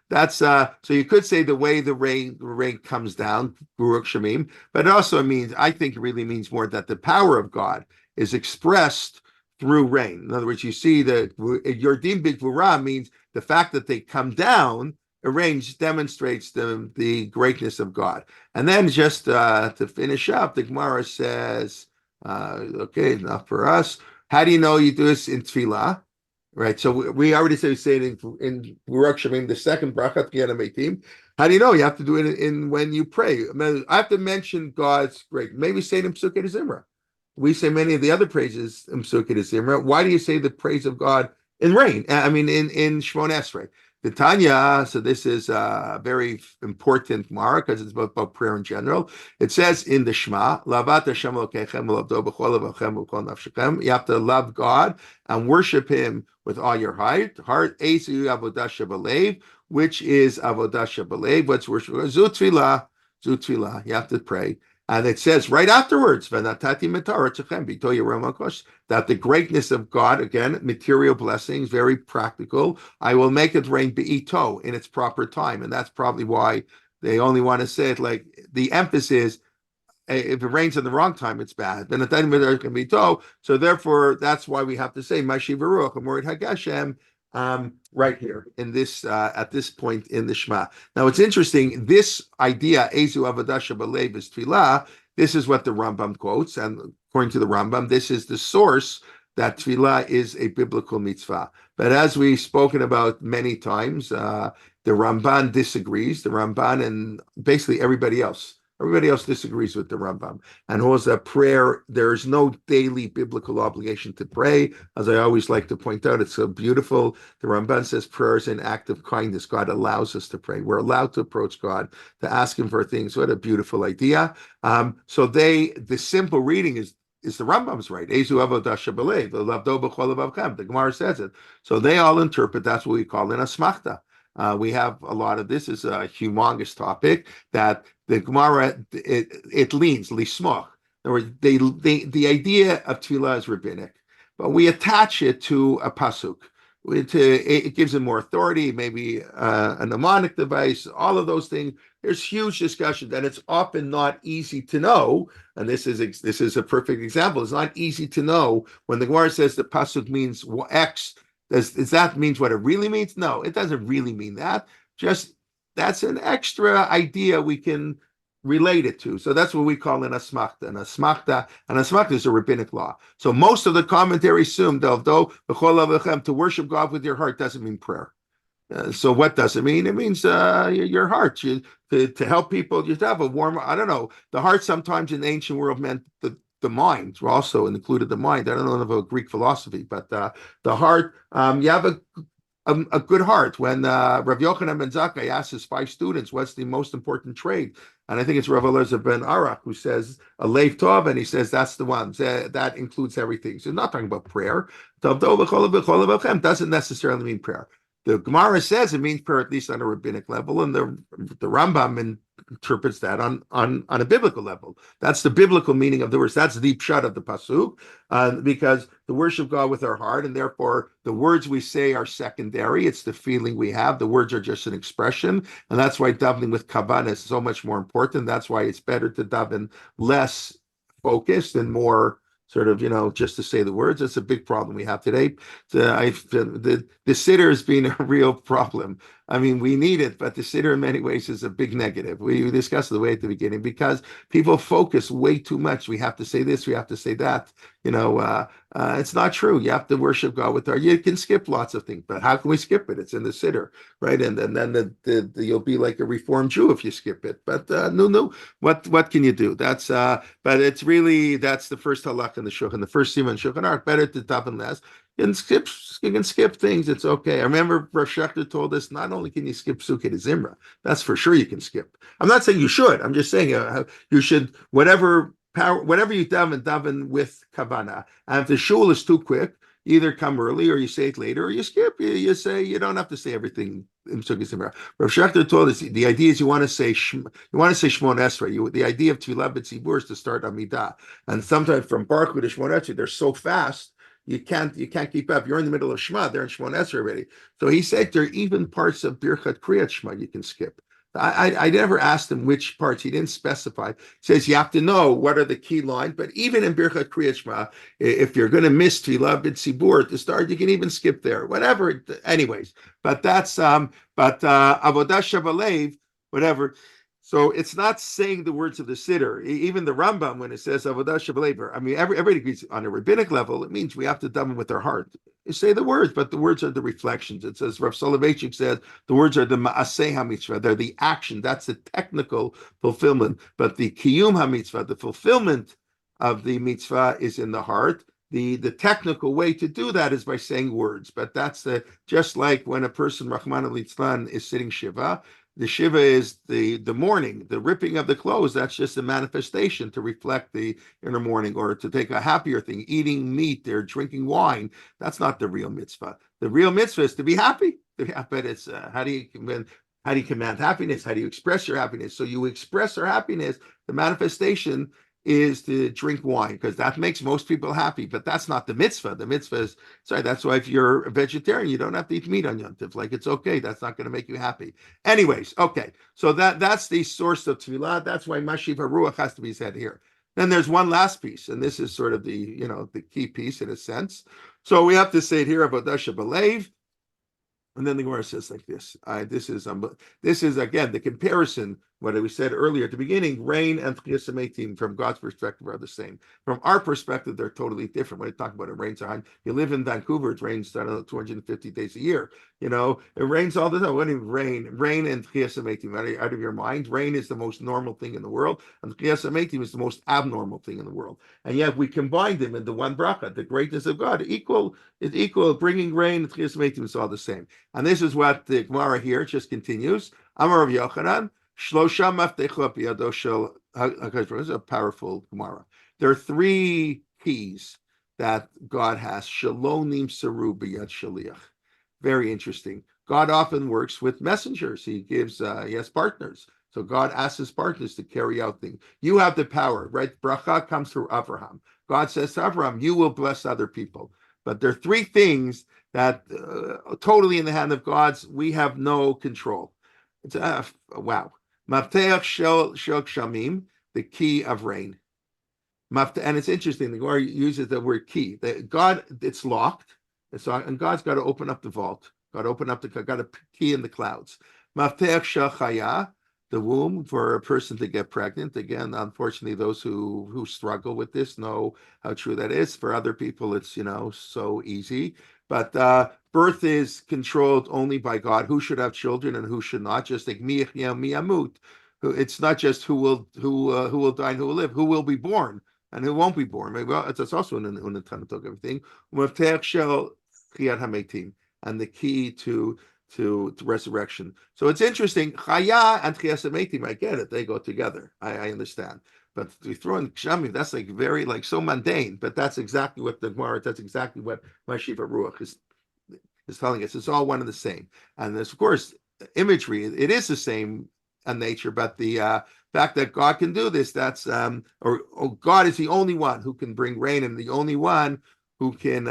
you could say the way the rain comes down, Gevurot Shamim, but it also means, I think it really means more that the power of God is expressed through rain. In other words, you see that Yordim B'Gevurah means the fact that they come down. Rain demonstrates the greatness of God. And then just to finish up, the Gemara says, okay, enough for us. How do you know you do this in Tefillah? Right. So we already say it in Gevurot Shamim, the second bracha B'Tchiyat Hametim. How do you know? You have to do it in when you pray. I have to mention God's great. Maybe say it in Psukei Zimra. We say many of the other praises in Psukei Zimra. Why do you say the praise of God in rain? I mean, in Shmon Esrei. The Tanya, so this is a very important Gemara because it's about prayer in general. It says in the Shema, Lavat Hashem Elokechem v'lavdo b'chol levavchem v'kol nafshechem. You have to love God and worship Him with all your heart. Ezu avodah shebalev, which is avodah shebalev. What's worship? Zu tefillah. You have to pray. And it says right afterwards, "V'natati mitara tzechem b'toya ramakosh," that the greatness of God, again, material blessings, very practical. I will make it rain be'ito, in its proper time, and that's probably why they only want to say it like the emphasis. If it rains in the wrong time, it's bad. Then at the end of it can be tow. So therefore, that's why we have to say Mashiv Baruch Amorid Hagashem right here in this at this point in the Shema. Now it's interesting. This idea Ezu Avadasha Balev is Tfilah. This is what the Rambam quotes, and according to the Rambam, this is the source that Tfilah is a biblical mitzvah. But as we've spoken about many times, the Ramban disagrees. The Ramban and basically everybody else. Everybody else disagrees with the Rambam. And holds that prayer, there is no daily biblical obligation to pray. As I always like to point out, it's so beautiful. The Ramban says prayer is an act of kindness. God allows us to pray. We're allowed to approach God, to ask him for things. What a beautiful idea. So the simple reading is the Rambam's right. The Gemara says it. So they all interpret that's what we call an asmachta. We have a lot of this is a humongous topic that the Gemara it leans lismoch. In other words, the idea of tefillah is rabbinic, but we attach it to a pasuk. It gives it more authority, maybe a mnemonic device, all of those things. There's huge discussion, and it's often not easy to know. And this is a perfect example. It's not easy to know when the Gemara says the pasuk means X. Does that means what it really means? No, it doesn't really mean that. Just that's an extra idea we can relate it to. So that's what we call an asmachta. An asmachta is a rabbinic law. So most of the commentaries assume to worship God with your heart doesn't mean prayer. So what does it mean? It means your heart. To help people, you have a warm. I don't know. The heart sometimes in the ancient world meant the mind, also included the mind. I don't know about Greek philosophy, but the heart, you have a good heart. When Rav Yochanan ben Zakkai asks his 5 students, what's the most important trait? And I think it's Rav Elazar ben Arak who says, a leiv tov, and he says, that's the one. That includes everything. So he's not talking about prayer. Doesn't necessarily mean prayer. The Gemara says it means prayer, at least on a rabbinic level, and the Rambam interprets that on a biblical level. That's the biblical meaning of the words. That's the pshat of the pasuk, because the worship God with our heart, and therefore the words we say are secondary. It's the feeling we have. The words are just an expression, and that's why davening with kavanah is so much more important. That's why it's better to daven less focused and more sort of, just to say the words. It's a big problem we have today. The Siddur has been a real problem. I mean, we need it, but the Siddur in many ways is a big negative. We discussed it the way at the beginning because people focus way too much. We have to say this, we have to say that. It's not true. You have to worship God with our. You can skip lots of things, but how can we skip it? It's in the Siddur, right? And then you'll be like a Reformed Jew if you skip it. But no. What can you do? That's but it's really that's the first halakha in the Shulchan, the first siman Shulchan Aruch. Better to daven less. You can skip things. It's okay. I remember Rav Shechter told us not only can you skip Sukkot Zimra, that's for sure you can skip. I'm not saying you should. I'm just saying you should whatever you daven with kavanah. And if the shul is too quick, either come early or you say it later or you skip. You say you don't have to say everything in Sukkot Zimra. Rav Shechter told us the idea is you want to say Shmon Esrei. The idea of Tfilah B'tzibur is to start Amidah, and sometimes from Baruch Hu to Shmon Esrei they're so fast. You can't keep up. You're in the middle of Shema. They're in Shmon Esrei already. So he said there are even parts of Birchat Kriyat Shema you can skip. I never asked him which parts. He didn't specify. He says you have to know what are the key lines. But even in Birchat Kriyat Shema, if you're going to miss Tfilah B'tzibur at the start, you can even skip there. Whatever. Anyways, but that's Avodah Shabalev, whatever. So it's not saying the words of the Siddur. Even the Rambam, when it says Avodah Shabalev, I mean, everybody agrees on a rabbinic level, it means we have to daven with our heart. You say the words, but the words are the reflections. It says, Rav Soloveitchik says, the words are the Ma'aseh HaMitzvah. They're the action. That's the technical fulfillment. But the Kiyum HaMitzvah, the fulfillment of the mitzvah is in the heart. The technical way to do that is by saying words. But that's just like when a person, Rahman al-Litzlan, is sitting Shiva. The Shiva is the mourning, the ripping of the clothes. That's just a manifestation to reflect the inner mourning, or to take a happier thing, eating meat or drinking wine. That's not the real mitzvah. The real mitzvah is to be happy. But it's how do you How do you command happiness? How do you express your happiness? So you express your happiness. The manifestation is to drink wine because that makes most people happy, but that's not the mitzvah. The mitzvah is, sorry, that's why if you're a vegetarian, you don't have to eat meat on Yom Tov. Like, it's okay. That's not going to make you happy. Anyways, okay. So that's the source of tefillah. That's why Mashiv HaRuach has to be said here. Then there's one last piece, and this is sort of the key piece in a sense. So we have to say it here about Dasha Balev. And then the Gemara says like this. This is again the comparison. What we said earlier at the beginning: rain and Tchias HaMeitim from God's perspective are the same. From our perspective, they're totally different. When you talk about it rains on, you live in Vancouver, it rains 250 days a year. It rains all the time. What do you mean rain and Tchias HaMeitim out of your mind? Rain is the most normal thing in the world, and Tchias HaMeitim is the most abnormal thing in the world. And yet we combine them into one bracha. The greatness of God is equal. Bringing rain and Tchias HaMeitim is all the same. And this is what the Gemara here just continues. Amar Rav Yochanan, Shlosha Maftechot Biyado Shel HaKadosh Baruch Hu. This is a powerful Gemara. There are three keys that God has. Shalonim Saru B'Yad Shaliach. Very interesting. God often works with messengers. He has partners. So God asks his partners to carry out things. You have the power, right? Bracha comes through Abraham. God says to Abraham, you will bless other people. But there are three things that totally in the hand of God's, we have no control. It's wow. Mafteach shel shamim, the key of rain. And it's interesting, the Gemara uses the word key. God, it's locked, and God's got to open up the vault. Got a key in the clouds. Mafteach shel chaya, the womb for a person to get pregnant. Again, unfortunately, those who struggle with this know how true that is. For other people, it's so easy. But birth is controlled only by God. Who should have children and who should not? Just like mi amut. It's not just who will die and who will live. Who will be born and who won't be born. Well, it's also in the Tanakh everything. And the key to resurrection. So it's interesting. Chaya and Tchias HaMeitim, I get it. They go together. I understand. But we throw in Kshamim, that's like very so mundane. But that's exactly what the Gemara, that's exactly what Mashiv HaRuach is telling us. It's all one and the same. And there's, of course, imagery. It is the same in nature, but the fact that God can do this, that's God is the only one who can bring rain and the only one who can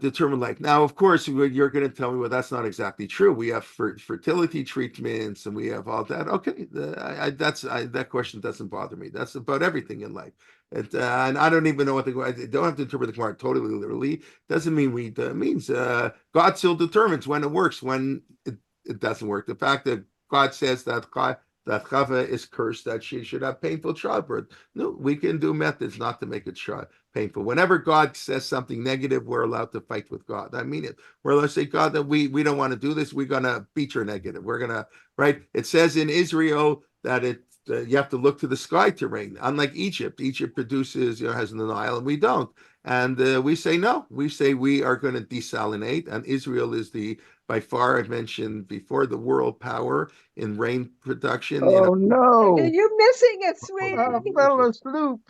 determine life. Now, of course, you're going to tell me, well, that's not exactly true. We have fertility treatments and we have all that. Okay, that question doesn't bother me. That's about everything in life. And I don't even know I don't have to interpret the Gemara totally literally. Doesn't mean it means God still determines when it works, when it doesn't work. The fact that God says that Chava is cursed, that she should have painful childbirth. No, we can do methods not to make it painful. Whenever God says something negative, we're allowed to fight with God. I mean it. We're allowed to say, God, that we don't want to do this. We're going to beat your negative. We're going to, right? It says in Israel that you have to look to the sky to rain. Unlike Egypt produces, has the Nile, and we don't. And we say no. We say we are going to desalinate, and Israel is by far, I've mentioned before, the world power in rain production. Oh no! You're missing it, sweetie. I fell asleep.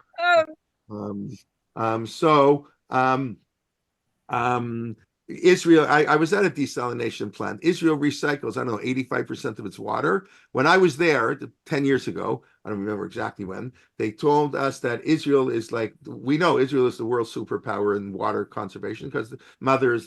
Israel, I was at a desalination plant. Israel recycles, I don't know, 85% of its water. When I was there 10 years ago, I don't remember exactly when, they told us that Israel is we know Israel is the world superpower in water conservation because the mother is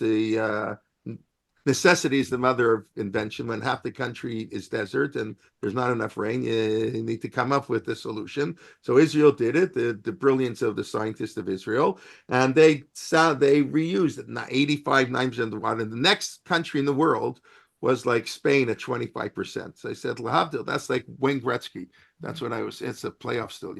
necessity is the mother of invention. When half the country is desert and there's not enough rain, you need to come up with a solution. So Israel did it, the brilliance of the scientists of Israel, and they reused it, 85-90% of the water. And the next country in the world was like Spain at 25%. So I said, Lahavdil, that's like Wayne Gretzky. That's when it's a playoff still,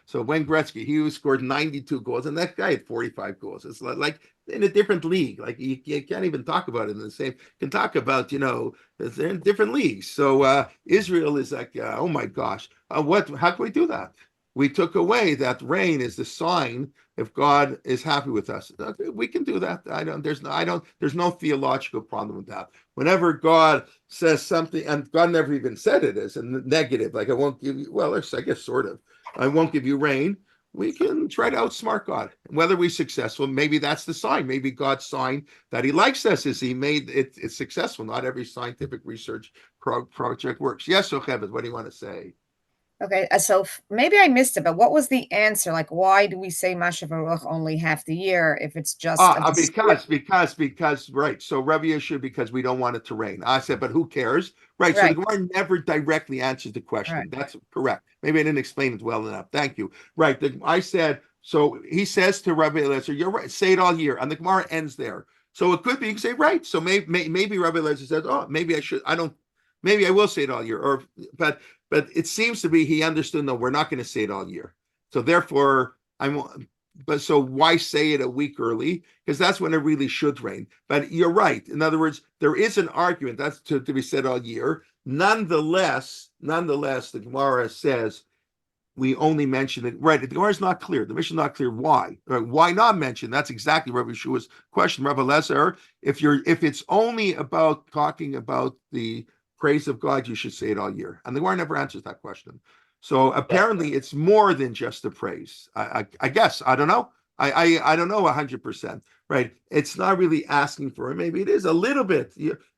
So Wayne Gretzky, he scored 92 goals, and that guy had 45 goals. It's like in a different league. Like you can't even talk about it in the same. You can talk about, they're in different leagues. So Israel is like, oh my gosh, how can we do that? We took away that rain is the sign if God is happy with us. Okay, we can do that. There's no theological problem with that. Whenever God says something, and God never even said it as a negative, like I won't give you, well, I guess sort of, I won't give you rain. we can try to outsmart God. Whether we're successful, maybe that's the sign. Maybe God's sign that he likes us is he made it's successful. Not every scientific research project works. Yes, Yocheved, what do you want to say? Okay, so maybe I missed it, but what was the answer? Like, why do we say Mashiv Baruch only half the year if it's just a Because right. So Rabbi Yeshua, because we don't want it to rain. I said, but who cares? Right. So the Right. Gemara never directly answers the question. Right. That's correct. Maybe I didn't explain it well enough. Thank you. Right. I said, so he says to Rabbi Eliezer, you're right, say it all year. And the Gemara ends there. So it could be you can say, right. So maybe Rabbi Eliezer says, oh, maybe I will say it all year. But it seems to be he understood, no, we're not going to say it all year. So therefore, so why say it a week early? Because that's when it really should rain. But you're right. In other words, there is an argument that's to be said all year. Nonetheless, the Gemara says we only mention it. Right. The Gemara is not clear. The mission is not clear. Why? Why not mention? That's exactly Rabbi Yeshua's question. Rabbi Lezer, if it's only about talking about the praise of God, you should say it all year. And the Gemara never answers that question. So apparently it's more than just the praise. I guess. I don't know. I don't know 100%. Right. It's not really asking for it. Maybe it is a little bit.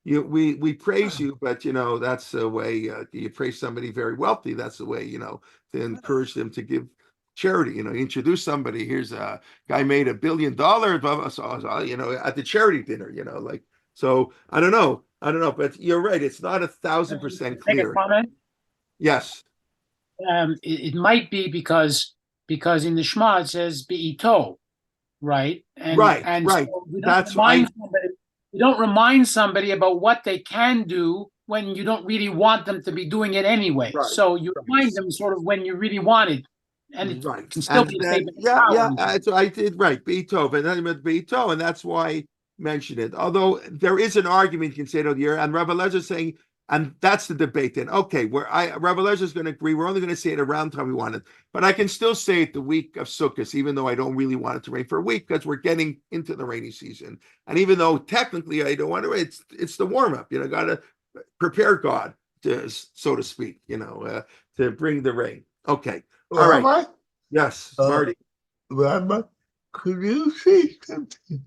We praise you, but that's the way you praise somebody very wealthy. That's the way, to encourage them to give charity. Introduce somebody. Here's a guy made $1 billion, at the charity dinner, so I don't know, but you're right. It's not 1,000% clear. Make a comment? Yes. It might be because in the Shema it says be'ito, right? Right. So you don't remind somebody about what they can do when you don't really want them to be doing it anyway. Right. So you remind them sort of when you really want it. And it right. can still and be a then, statement. So I did right. Be'ito, and then be'ito, and that's why I mentioned it. Although there is an argument you can say it all year, and Rabbi Lezer is saying, and that's the debate then. Okay, Rabbi Lezer is going to agree. We're only going to say it around the time we want it. But I can still say it the week of Sukkot, even though I don't really want it to rain for a week because we're getting into the rainy season. And even though technically I don't want to rain, it's the warm-up. Got to prepare God, so to speak, to bring the rain. Okay. All right. Rabbi? Yes, Marty. Rabbi, could you say something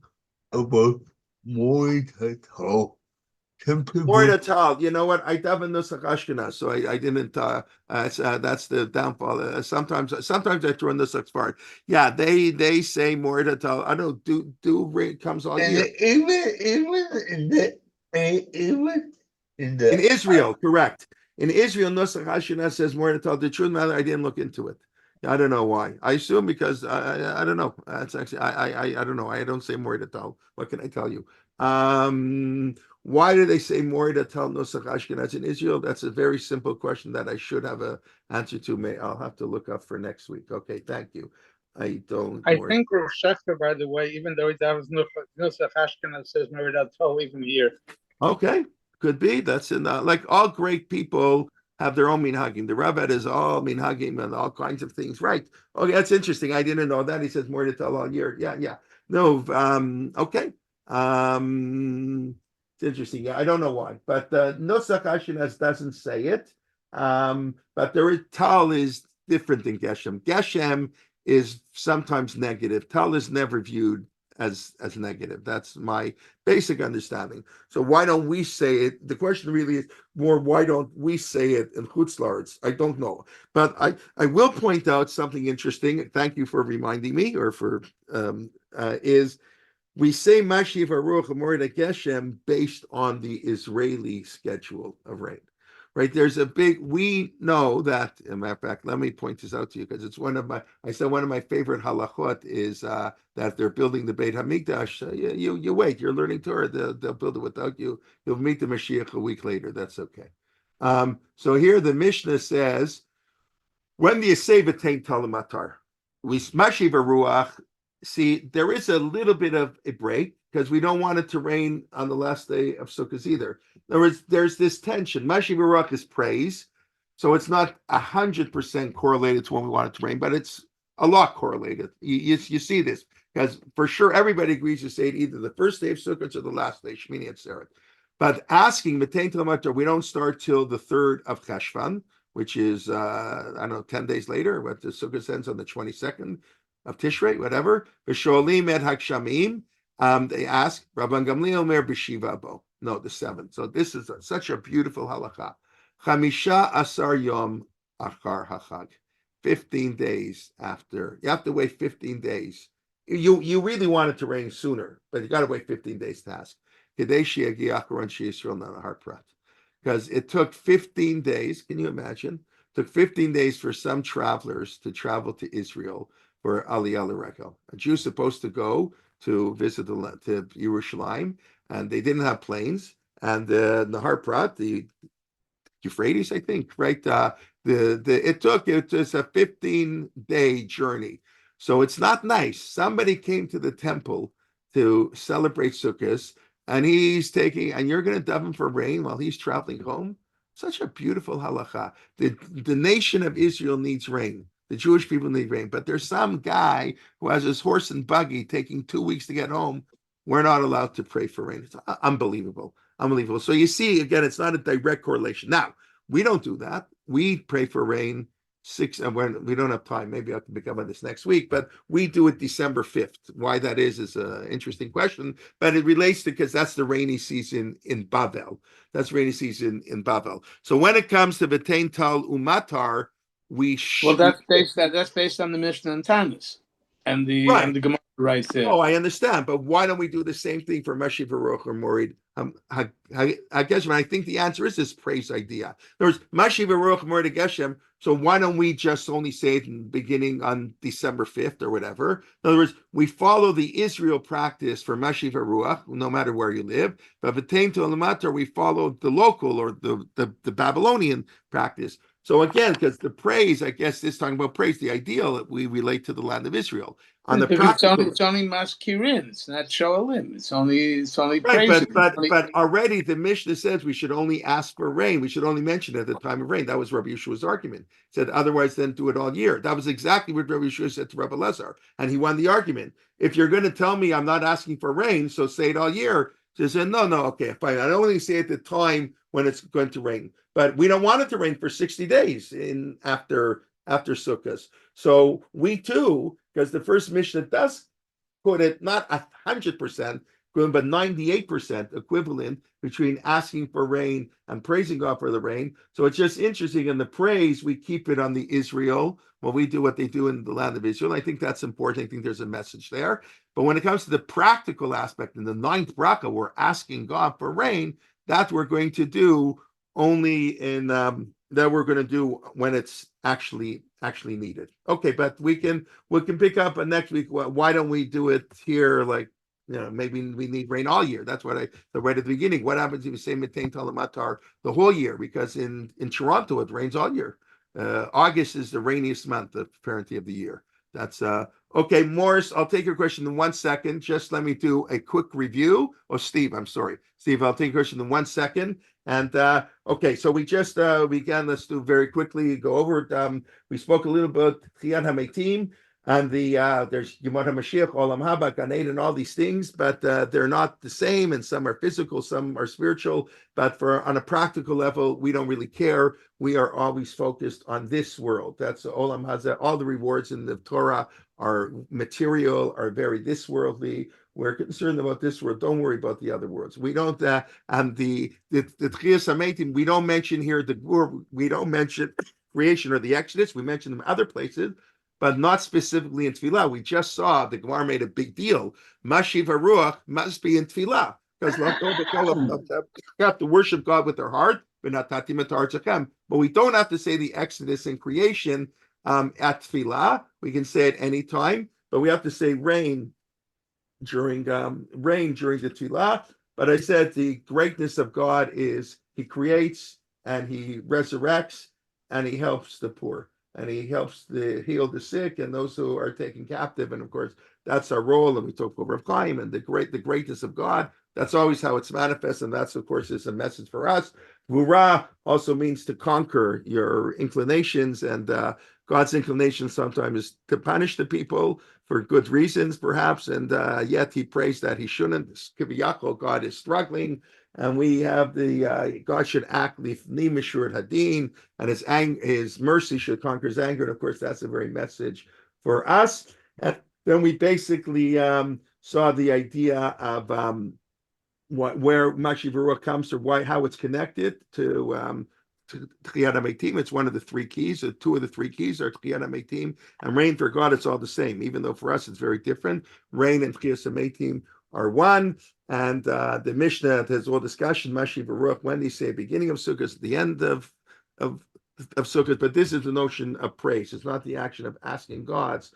about Moed Moed Tal, you know what? I daven nusach Ashkenaz, so I didn't. That's the downfall. Sometimes I throw nusach Sfard. Yeah, they say Moed Tal. I don't do rain comes all year. Even in Israel, correct. In Israel, nusach Ashkenaz says Moed Tal. The truth matter, I didn't look into it. I don't know why. I assume because I don't know. That's actually I don't know. I don't say Moed Tal. What can I tell you? Why do they say Moed Tal Nusach Ashkenaz in Israel? That's a very simple question that I should have an answer to. I'll have to look up for next week. Okay, thank you. I think Rav Shechter, by the way, even though he was Nusach Ashkenaz, says Moed Tal even here. Okay, could be. That's in like all great people have their own minhagim. The Rabbi is all minhagim and all kinds of things. Right. Okay, that's interesting. I didn't know that. He says Moed Tal all year. Yeah. No. Okay. It's interesting. Yeah, I don't know why, but Nusach Ashkenaz doesn't say it. But Tal is different than Geshem. Geshem is sometimes negative. Tal is never viewed as negative. That's my basic understanding. So why don't we say it? The question really is more, why don't we say it in Chutz La'aretz? I don't know. But I will point out something interesting. Thank you for reminding me, or for is we say Mashiv Aruch Moed Geshem based on the Israeli schedule of rain. Right? There's we know that, as a matter of fact, let me point this out to you because it's one of my favorite halachot is that they're building the Beit HaMikdash. You wait, you're learning Torah, they'll build it without you. You'll meet the Mashiach a week later. That's okay. So here the Mishnah says, when the Yisei V'tein Talamatar, we Mashiv Aruach. See, there is a little bit of a break because we don't want it to rain on the last day of Sukkot either. In other words, there's this tension. Mashiv Aruach is praise, so it's not 100% correlated to when we want it to rain, but it's a lot correlated. You see this because for sure everybody agrees to say it either the first day of Sukkot or the last day, Shmini Atzeret. But asking V'tein Talamatar, we don't start till the 3rd of Cheshvan, which is I don't know, 10 days later, what the Sukkot ends on the 22nd of Tishrei, whatever. V'sholim et hakshamim. They ask, Rabban Gamliel mer b'shiva bo. No, the 7th. So this is such a beautiful halacha. Chamisha asar yom achar hachag. 15 days after. You have to wait 15 days. You really want it to rain sooner, but you got to wait 15 days to ask. Because it took 15 days. Can you imagine? It took 15 days for some travelers to travel to Israel for Aliyah L'Rekel. A Jew's supposed to go to visit to Yerushalayim, and they didn't have planes. And the Nahar Prat, the Euphrates, I think, right? It was a 15-day journey. So it's not nice. Somebody came to the temple to celebrate Sukkot, and you're going to daven for rain while he's traveling home. Such a beautiful halacha. The nation of Israel needs rain. The Jewish people need rain, but there's some guy who has his horse and buggy taking 2 weeks to get home. We're not allowed to pray for rain. It's unbelievable. Unbelievable. So you see, again, it's not a direct correlation. Now, we don't do that. We pray for rain and we don't have time. Maybe I can pick up on this next week, but we do it December 5th. Why that is an interesting question, but it relates to, because that's the rainy season in Bavel. That's rainy season in Bavel. So when it comes to V'tein Tal Umatar, that's based on the Mishnah and Tanis, and the right. And the Gemara right there. Oh, I understand, but why don't we do the same thing for Mashi Baruch or Morid? I guess when I think the answer is this praise idea. There's Mashi Baruch Morid Geshem. So why don't we just only say it in beginning on December 5th or whatever? In other words, we follow the Israel practice for Mashi Baruch, no matter where you live. But V'tein Tal Umatar, we follow the local or the Babylonian practice. So again, because the praise, I guess this talking about praise, the ideal we relate to the land of Israel. On the practical, it's only maskirin, it's not shoalim. It's only right, praising. but already the Mishnah says we should only ask for rain. We should only mention it at the time of rain. That was Rabbi Yeshua's argument. He said otherwise, then do it all year. That was exactly what Rabbi Yeshua said to Rabbi Lazar, and he won the argument. If you're going to tell me I'm not asking for rain, so say it all year. He said, no, okay, fine. I don't only say at the time when it's going to rain, but we don't want it to rain for 60 days after Sukkot. So we too, because the first Mishnah does put it not 100%, but 98% equivalent between asking for rain and praising God for the rain. So it's just interesting. In the praise, we keep it on the Israel. Well, we do what they do in the land of Israel. I think that's important. I think there's a message there. But when it comes to the practical aspect, in the 9th bracha, we're asking God for rain. That we're going to do only that we're going to do when it's actually needed. Okay, but we can pick up next week. Why don't we do it here? Like, maybe we need rain all year. That's what I said right at the beginning. What happens if you say V'tein Tal Umatar the whole year? Because in Toronto it rains all year. August is the rainiest month apparently of the year. That's okay, Morris. I'll take your question in 1 second. Just let me do a quick review. Oh, Steve, I'm sorry, Steve. I'll take your question in 1 second. And okay, so we just began. Let's do very quickly go over it. We spoke a little about Chiyat HaMetim and there's Yemot HaMashiach, Olam Haba, Gan Eden, and all these things, but they're not the same, and some are physical, some are spiritual. But on a practical level, we don't really care. We are always focused on this world. That's Olam Hazeh. All the rewards in the Torah are material, are very this worldly. We're concerned about this world. Don't worry about the other worlds. We don't, and the Tchiyas HaMetim, we don't mention here the Gevurot, we don't mention creation or the Exodus. We mention them other places, but not specifically in Tefillah. We just saw the Gemara made a big deal. Mashiv HaRuach must be in Tefillah, because you have to worship God with their heart, but we don't have to say the Exodus and creation at Tefillah. We can say it any time, but we have to say rain during the Tefillah. But I said the greatness of God is He creates and He resurrects and He helps the poor and He helps heal the sick and those who are taken captive. And of course, that's our role. And we talk over Rav Chaim and the greatness of God. That's always how it's manifest, and that's of course is a message for us. Gevurah also means to conquer your inclinations, and God's inclination sometimes is to punish the people for good reasons, perhaps, and yet He prays that He shouldn't. Kiviyachol, God is struggling, and we have the God should act lifni mishur hadin, and his mercy should conquer his anger. And of course, that's the very message for us. And then we basically saw the idea of where Mashiach Baruch comes to how it's connected to Tchiyat HaMeitim. It's one of the three keys. Two of the three keys are Tchiyat HaMeitim and rain. For God, it's all the same, even though for us it's very different. Rain and Tchiyat HaMeitim are one. And the Mishnah has all discussion, Mashiach Baruch, when they say beginning of Sukkot, at the end of Sukkot. But this is the notion of praise. It's not the action of asking gods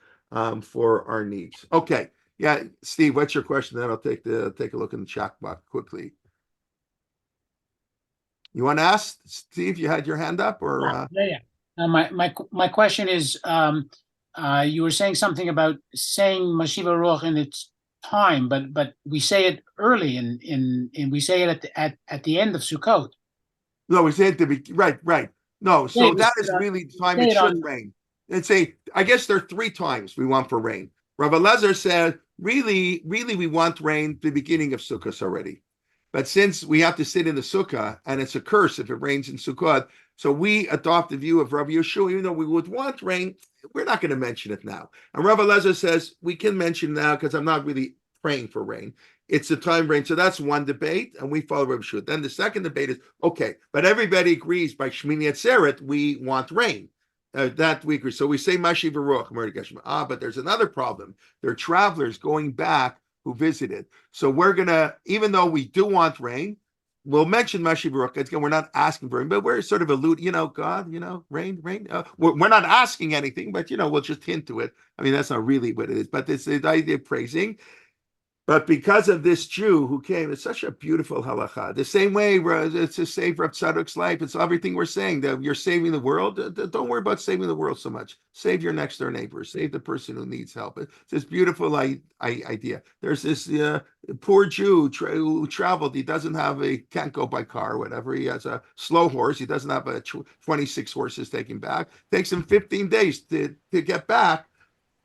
for our needs. Okay. Yeah, Steve, what's your question? Then I'll take a look in the chat box quickly. You want to ask, Steve? You had your hand up, or Yeah. My question is, you were saying something about saying Mashiach Baruch in its time, but we say it early, and we say it at the end of Sukkot. No, we say it to be right. No, so that is really the time it should rain. I guess there are 3 times we want for rain. Rabbi Lezer said, really, we want rain the beginning of Sukkot already. But since we have to sit in the Sukkah, and it's a curse if it rains in Sukkot, so we adopt the view of Rabbi Yeshua, even though we would want rain, we're not going to mention it now. And Rabbi Lezer says, we can mention now because I'm not really praying for rain. It's the time rain. So that's one debate, and we follow Rabbi Yeshua. Then the second debate is, okay, but everybody agrees by Shmini Atzeret, we want rain. That we agree. So we say Mashiach Baruch. But there's another problem. There are travelers going back who visited. So we're gonna, even though we do want rain, we'll mention Mashiach Baruch. Again, we're not asking for rain, but we're sort of alluding, God, rain. We're not asking anything, but we'll just hint to it. I mean, that's not really what it is, but it's the idea of praising. But because of this Jew who came, it's such a beautiful halacha. The same way it's to save Rav Tzadok's life. It's everything we're saying, that you're saving the world. Don't worry about saving the world so much. Save your next door neighbor. Save the person who needs help. It's this beautiful idea. There's this poor Jew who traveled. He can't go by car or whatever. He has a slow horse. He doesn't have 26 horses taking back. Takes him 15 days to get back.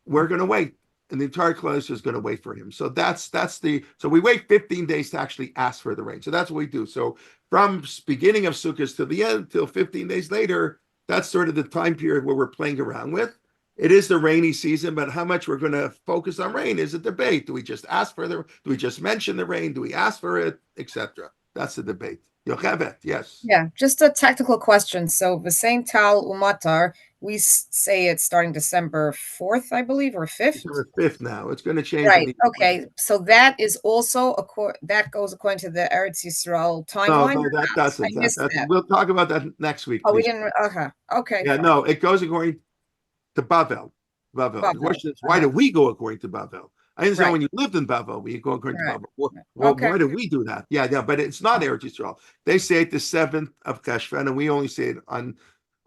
We're going to wait. And the entire class is going to wait for him. So so we wait 15 days to actually ask for the rain. So that's what we do. So from beginning of Sukkot to the end, till 15 days later, that's sort of the time period where we're playing around with. It is the rainy season, but how much we're going to focus on rain is a debate. Do we just ask for do we just mention the rain? Do we ask for it, etc.? That's the debate. Yocheved, yes. Yeah, just a technical question. So V'sein Tal Umatar, we say it's starting December 4th, I believe, or 5th. December 5th now. It's going to change. Right. Okay. So that is also that goes according to the Eretz Yisrael timeline. No, that doesn't. That. We'll talk about that next week. Oh, we didn't. Okay. Yeah, fine. No, it goes according to Bavel. The question is, why do we go according to Bavel? I understand when you lived in Bavel, we go according to Bavel. Well, why do we do that? Yeah, but it's not Eretz Yisrael. They say it the 7th of Cheshvan, and we only say it on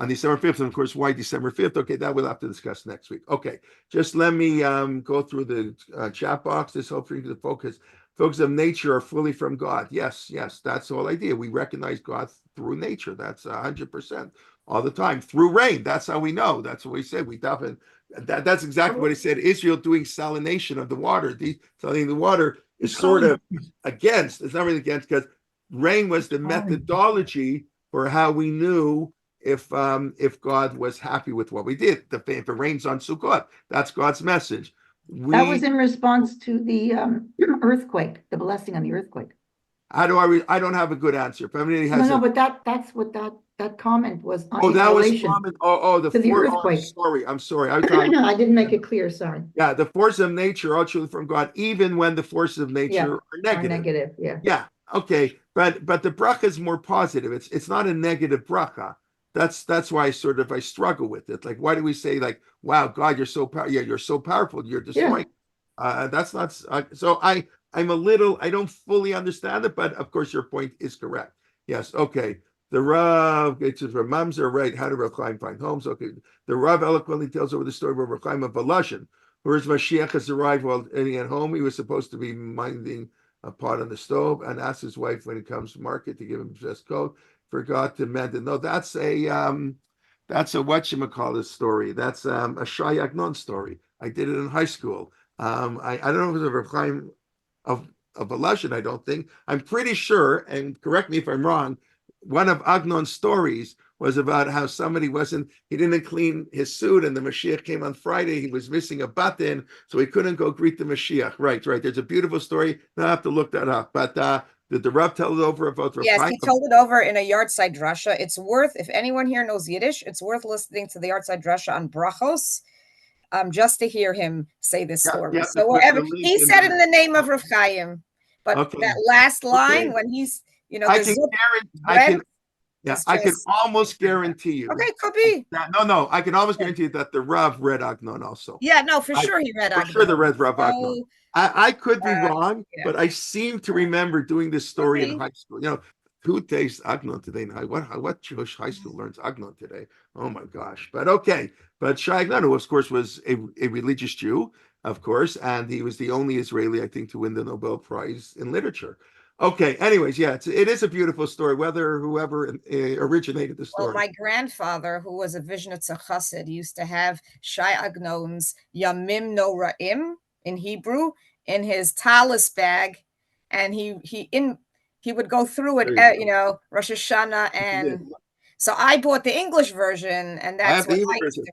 December 5th. And of course, why December 5th? Okay, that we'll have to discuss next week. Okay, just let me go through the chat box. This hopefully the focus of nature are fully from God. Yes, that's the whole idea. We recognize God through nature. That's 100% all the time. Through rain. That's how we know. That's what we said. We definitely. That's exactly what he said. Israel doing salination of the water. Salinating the water is sort of against. It's not really against, because rain was the methodology for how we knew if God was happy with what we did. If it rains on Sukkot, that's God's message. That was in response to the earthquake, the blessing on the earthquake. How do I don't have a good answer. If anybody has but that's what that comment was. That was comment. The earthquake. I'm sorry. I didn't make it clear. Sorry. Yeah, the forces of nature are truly from God, even when the forces of nature are negative. Yeah. Okay, but the bracha is more positive. It's not a negative bracha. That's why I struggle with it. Like, why do we say, like, wow, God, you're so powerful? Yeah, you're so powerful. You're destroying. That's not. So I'm a little. I don't fully understand it, but of course your point is correct. Yes. Okay. The Rav, it's Rav Mamzer, right? How did Rav Chaim find homes? Okay. The Rav eloquently tells over the story of Rav Chaim of Volozhin, whereas Mashiach has arrived while eating at home. He was supposed to be minding a pot on the stove and asked his wife when he comes to market to give him his best coat. Forgot to mend it. No, that's a whatchamacallit story. That's a Shai Agnon story. I did it in high school. I don't know if it was a Rav Chaim of of a lashon, I don't think. I'm pretty sure, and correct me if I'm wrong, one of Agnon's stories was about how somebody he didn't clean his suit, and the Mashiach came on Friday. He was missing a button, so he couldn't go greet the Mashiach. Right. There's a beautiful story. Now I have to look that up. But did the Rav tell it over about Rav Yes, Chaim? he told it over in a Yardside Drasha. It's worth, if anyone here knows Yiddish, it's worth listening to the Yardside Drasha on Brachos, just to hear him say this story. Yeah, So whatever he said in the name of Rav Chaim, but Okay. that last line Okay. when he's, the I can zip guarantee. bread Yeah, is I can just- almost guarantee you. Okay, could be. No, I can almost guarantee you that the Rav read Agnon also. Yeah, no, for I- sure he read For sure, the Agnon. red Rav Agnon. So, I could be wrong, yeah. but I seem to remember doing this story in Okay. high school. Who takes Agnon today? Now, what Jewish high school learns Agnon today? Oh my gosh! But okay, but Shai Agnon, who of course was a religious Jew, of course, and he was the only Israeli, I think, to win the Nobel Prize in literature. Okay. Anyways, yeah, it is a beautiful story. Whether whoever originated the story. Well, my grandfather, who was a Vishnitzer Chassid, used to have Shai Agnon's Yamim Noraim in Hebrew in his talis bag, and he would go through it, Rosh Hashanah, and so I bought the English version, and that's what I used to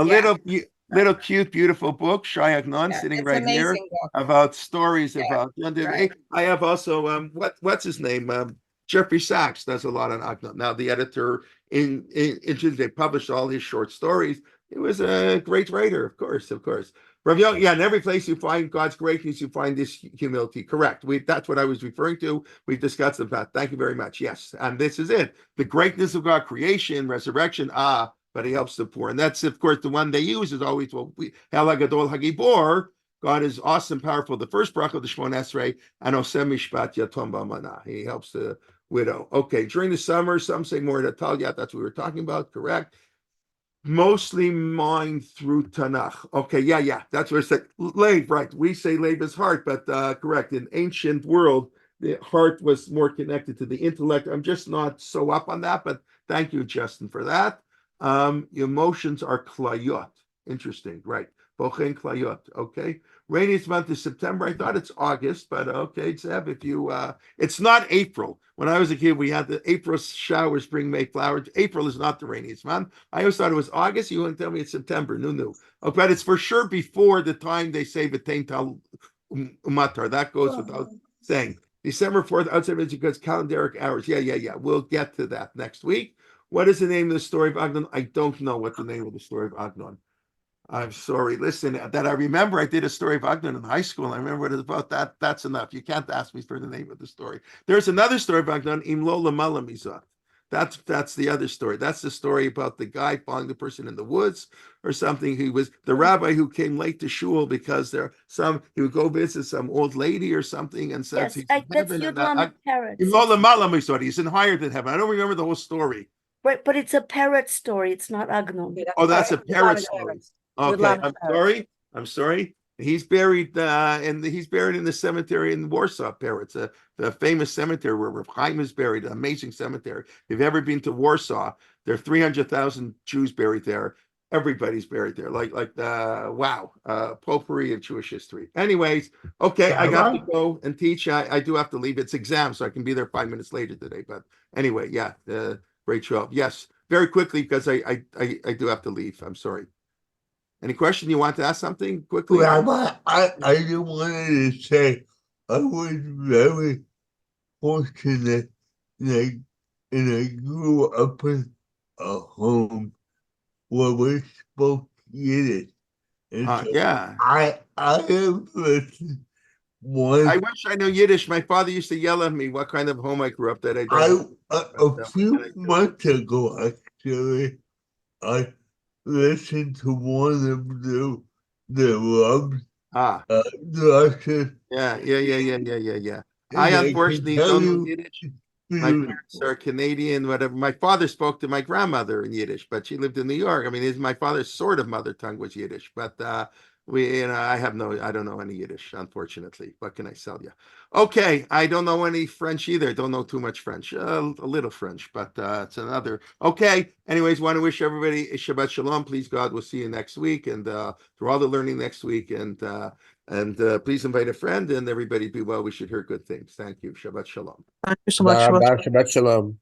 read. Little cute, beautiful book, Shai Agnon, sitting right here, about stories about. Right. I have also what's his name? Jeffrey Sachs does a lot on Agnon. Now the editor they published all his short stories. He was a great writer, of course. Rav Young, in every place you find God's greatness, you find this humility. Correct. That's what I was referring to. We've discussed that. Thank you very much. Yes, and this is it. The greatness of God, creation, resurrection. But he helps the poor. And that's, of course, the one they use is always, Halagadol Hagibor, God is awesome, powerful. The first bracha of the Shmon Esrei, and Osem Mishpat Yatom B'Amana. He helps the widow. Okay, during the summer, some say more to Talyat. That's what we were talking about, correct? Mostly mined through Tanakh. Okay, yeah. That's what I said. Leib, right. We say Leib is heart, but correct. In ancient world, the heart was more connected to the intellect. I'm just not so up on that, but thank you, Justin, for that. Emotions are klayot. Interesting, right? Bochen klayot. Okay. Rainiest month is September. I thought it's August, but okay, Zeb, if you it's not April. When I was a kid, we had the April showers bring May flowers. April is not the rainiest month. I always thought it was August. You wouldn't tell me it's September. No. Oh, but it's for sure before the time they say V'tein tal umatar. That goes without saying. December 4th, outside of because calendaric hours. Yeah. We'll get to that next week. What is the name of the story of Agnon? I don't know what the name of the story of Agnon. I'm sorry. Listen, that I remember I did a story of Agnon in high school. I remember what it's about. That's enough. You can't ask me for the name of the story. There's another story of Agnon, Imlo Lamala Mizat. That's the other story. That's the story about the guy following the person in the woods or something. He was the rabbi who came late to shul because he would go visit some old lady or something and says he's in that's heaven. Yudlam parrots. Imlo Lamala Mizat. He's in higher than heaven. I don't remember the whole story. Right, but it's a parrot story. It's not Agnon. Oh, that's a parrot story. Okay, I'm sorry. He's buried in the cemetery in Warsaw, Paris, the famous cemetery where Reb Chaim is buried, an amazing cemetery. If you've ever been to Warsaw, there are 300,000 Jews buried there. Everybody's buried there, like the potpourri of Jewish history. Anyways, okay, I got to go and teach. I do have to leave. It's exam, so I can be there 5 minutes later today. But anyway, yeah, great show. Yes, very quickly because I do have to leave. I'm sorry. Any question you want to ask something quickly? Rabbi, I just wanted to say I was very fortunate that I grew up in a home where we spoke Yiddish. And so Yeah. I have listened one. I wish I knew Yiddish. My father used to yell at me what kind of home I grew up that I don't. A few months ago, actually, I listened to one of the Rob's lectures. Yeah. I unfortunately don't know Yiddish. My parents are Canadian, whatever. My father spoke to my grandmother in Yiddish, but she lived in New York. I mean, my father's sort of mother tongue was Yiddish, but I don't know any Yiddish, unfortunately. What can I tell you? Okay, I don't know any French either. Don't know too much French. A little French, but it's another. Okay. Anyways, want to wish everybody a Shabbat Shalom. Please, God, we'll see you next week and through all the learning next week. And please invite a friend and everybody be well. We should hear good things. Thank you. Shabbat Shalom. Thank you so much. Shabbat Shalom.